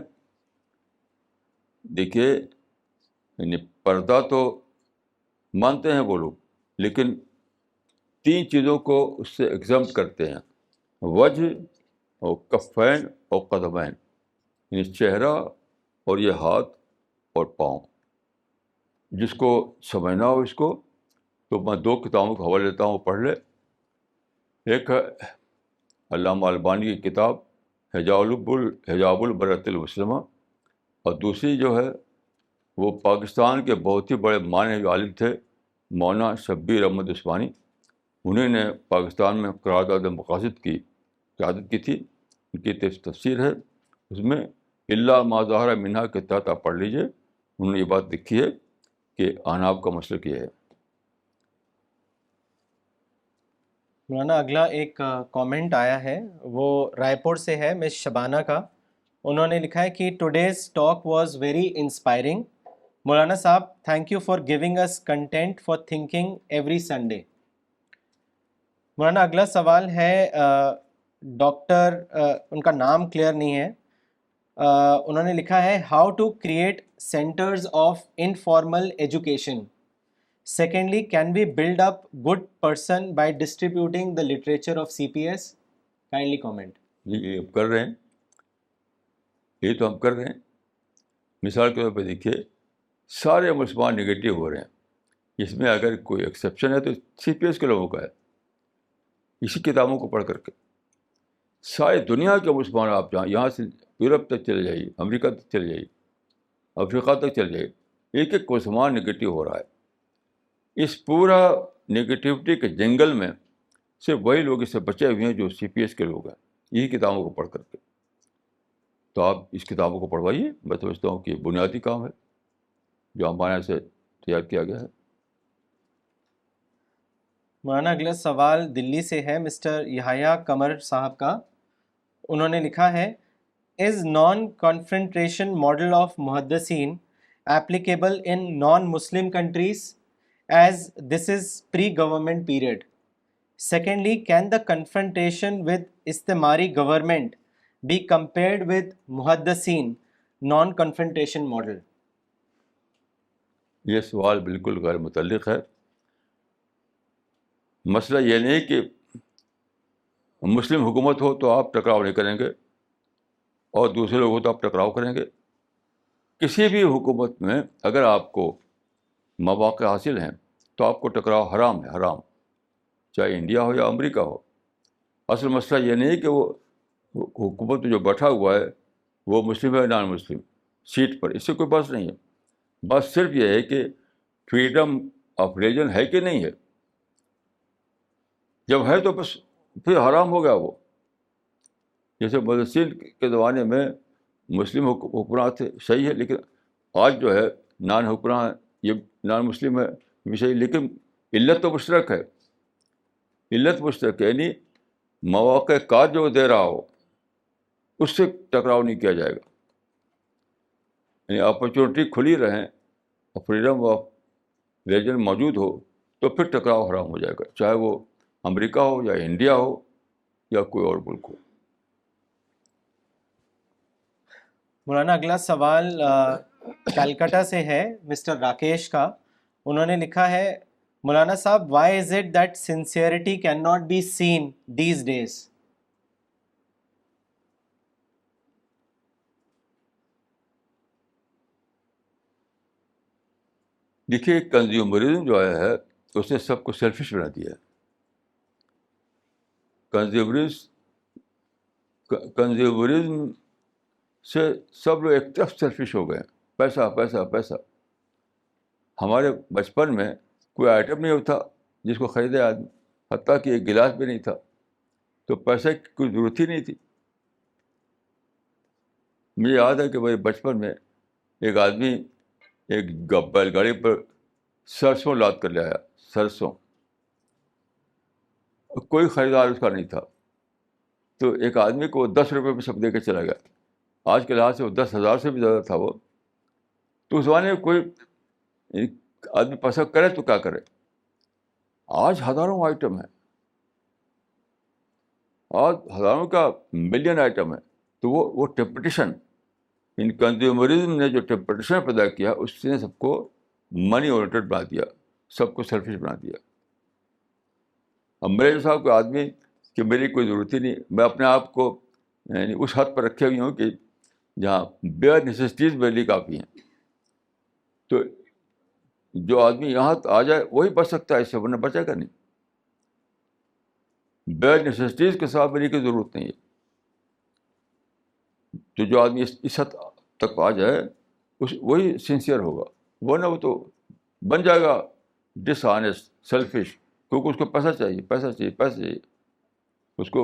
دیکھیے یعنی پردہ تو مانتے ہیں وہ لوگ، لیکن تین چیزوں کو اس سے ایگزمپٹ کرتے ہیں: وجہ اور کفین اور قدمین، یعنی چہرہ اور یہ ہاتھ اور پاؤں. جس کو سمجھنا ہو اس کو تو میں دو کتابوں کا حوالہ دیتا ہوں، پڑھ لے. ایک ہے علامہ البانی کی کتاب حجاب البرۃ المسلمہ، اور دوسری جو ہے وہ پاکستان کے بہت ہی بڑے معنی عالم تھے مولانا شبیر احمد عثمانی. انہیں نے پاکستان میں قرارداد مقاصد کی قیادت کی تھی. ان کی تفسیر ہے، اس میں اللہ ما ظہر منہا کے تحت آپ پڑھ لیجیے. انہوں نے یہ بات لکھی ہے کہ احناف کا مسلک یہ ہے. مولانا اگلا ایک کامنٹ آیا ہے، وہ رائے پور سے ہے، مس شبانہ کا. انہوں نے لکھا ہے کہ today's talk was very inspiring. مولانا صاحب، تھینک یو فار گیونگ اس content for thinking every Sunday. مولانا اگلا سوال ہے ڈاکٹر، ان کا نام کلیئر نہیں ہے. انہوں نے لکھا ہے، how to create centres of informal education. Secondly, can we build up good person by distributing the literature of CPS? Kindly comment. یہ ہم کر رہے ہیں، یہ تو ہم کر رہے ہیں. مثال کے طور پہ دیکھیے سارے مسلمان نگیٹو ہو رہے ہیں. اس میں اگر کوئی ایکسیپشن ہے تو CPS کے لوگوں کا ہے. اسی کتابوں کو پڑھ کر کے ساری دنیا کے مسلمان، آپ یہاں سے یورپ تک چلے جائیے، امریکہ تک چلے جائیے، افریقہ تک چلے جائیے، ایک ایک مسلمان نگیٹو ہو رہا ہے. اس پورا نگیٹیوٹی کے جنگل میں صرف وہی لوگ اس سے بچے ہوئے ہیں جو CPS کے لوگ ہیں، یہی کتابوں کو پڑھ کر کے. تو آپ اس کتابوں کو پڑھوائیے. میں سمجھتا ہوں کہ یہ بنیادی کام ہے جو ہمارے یہاں سے تیار کیا گیا ہے. مولانا اگلا سوال دلی سے ہے مسٹر یحییٰ قمر صاحب کا. انہوں نے لکھا ہے از نان کنفرنٹریشن ماڈل آف محدثین applicable in non-Muslim countries as this is pre-government period. Secondly, can the confrontation with istimari government be compared with muhaddaseen non-confrontation model? یہ سوال بالکل غیر متعلق ہے. مسئلہ یہ نہیں کہ مسلم حکومت ہو تو آپ ٹکراؤ نہیں کریں گے اور دوسرے لوگ ہو تو آپ ٹکراؤ کریں گے. کسی بھی حکومت میں اگر آپ کو مواقع حاصل ہیں تو آپ کو ٹکراؤ حرام ہے، حرام، چاہے انڈیا ہو یا امریکہ ہو. اصل مسئلہ یہ نہیں کہ وہ حکومت جو بیٹھا ہوا ہے وہ مسلم ہے نان مسلم سیٹ پر، اس سے کوئی بحث نہیں ہے. بس صرف یہ ہے کہ فریڈم آف ریلیجن ہے کہ نہیں ہے. جب ہے تو بس پھر حرام ہو گیا وہ. جیسے محدثین کے زمانے میں مسلم حکمراں تھے، صحیح ہے، لیکن آج جو ہے نان حکمراں یہ نان مسلم ہے بھی صحیح، لیکن علت تو مشترک ہے. علت مشترک ہے، یعنی مواقع کار جو دے رہا ہو اس سے ٹکراؤ نہیں کیا جائے گا. یعنی اپرچونیٹی کھلی رہیں، فریڈم آف ریلیجن موجود ہو تو پھر ٹکراؤ حرام ہو جائے گا، چاہے وہ امریکہ ہو یا انڈیا ہو یا کوئی اور ملک ہو. مولانا اگلا سوال کلکتہ سے ہے مسٹر راکیش کا. انہوں نے لکھا ہے مولانا صاحب why is it that sincerity can not be seen these days? دیکھیے کنزیومرزم جو آیا ہے اس نے سب کو سیلفش بنا دیا ہے. کنزیومرزم سے سب لوگ ایک طرف سیلفش ہو گئے ہیں، پیسہ پیسہ پیسہ. ہمارے بچپن میں کوئی آئٹم نہیں ہوتا جس کو خریدے آدمی، حتیٰ کہ ایک گلاس بھی نہیں تھا، تو پیسے کی کوئی ضرورت ہی نہیں تھی. مجھے یاد ہے کہ میرے بچپن میں ایک آدمی ایک بیل گاڑی پر سرسوں لاد کر لے آیا، سرسوں. کوئی خریدار اس کا نہیں تھا، تو ایک آدمی کو 10 روپے پہ سب دے کے چلا گیا. آج کے لحاظ سے وہ 10,000 سے بھی زیادہ تھا وہ. تو اس زمانے میں کوئی آدمی پیسہ کرے تو کیا کرے. آج ہزاروں آئٹم ہے، آج ہزاروں کا ملین آئٹم ہے. تو وہ ٹیمپٹیشن، ان کنزیومرزم نے جو ٹیمپٹیشن پیدا کیا اس نے سب کو منی اورینٹڈ بنا دیا، سب کو سیلفش بنا دیا. اب میرے جیسا کوئی آدمی کہ میری کوئی ضرورت ہی نہیں، میں اپنے آپ کو یعنی اس حد پر رکھے ہوئی ہوں کہ جہاں بیئر نیسیسٹیز میرے لیے کافی ہیں. تو جو آدمی یہاں آ جائے وہی بچ سکتا ہے، اس سے ورنہ بچے گا نہیں. بیئر نیسیسٹیز کے ساتھ میری کوئی ضرورت نہیں ہے. تو جو آدمی اس حد تک آ جائے وہی سنسیئر ہوگا، ورنہ وہ تو بن جائے گا ڈس آنیسٹ، سیلفش، کیونکہ اس کو پیسہ چاہیے، پیسہ چاہیے، پیسہ چاہیے. اس کو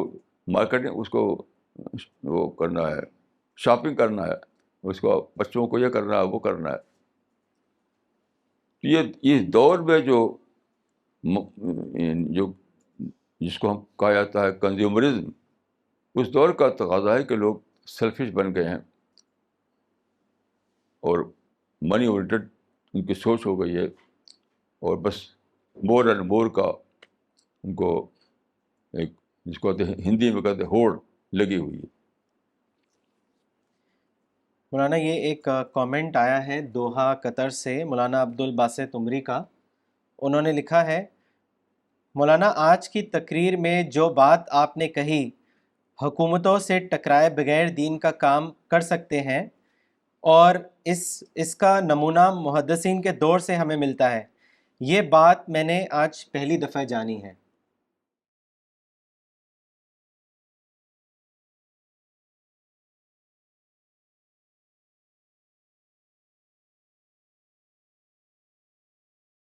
مارکیٹنگ، اس کو وہ کرنا ہے، شاپنگ کرنا ہے، اس کو بچوں کو یہ کرنا ہے، وہ کرنا ہے. یہ دور میں جو جس کو ہم کہا جاتا ہے کنزیومرزم، اس دور کا تقاضا ہے کہ لوگ سیلفش بن گئے ہیں اور منی اورینٹڈ ان کی سوچ ہو گئی ہے، اور بس مور اینڈ مور کا ان کو ایک جس کو کہتے ہیں ہندی میں کہتے ہیں ہوڑ لگی ہوئی ہے. مولانا یہ ایک کامنٹ آیا ہے دوحہ قطر سے مولانا عبد الباسط عمری کا. انہوں نے لکھا ہے مولانا آج کی تقریر میں جو بات آپ نے کہی حکومتوں سے ٹکرائے بغیر دین کا کام کر سکتے ہیں، اور اس کا نمونہ محدثین کے دور سے ہمیں ملتا ہے، یہ بات میں نے آج پہلی دفعہ جانی ہے.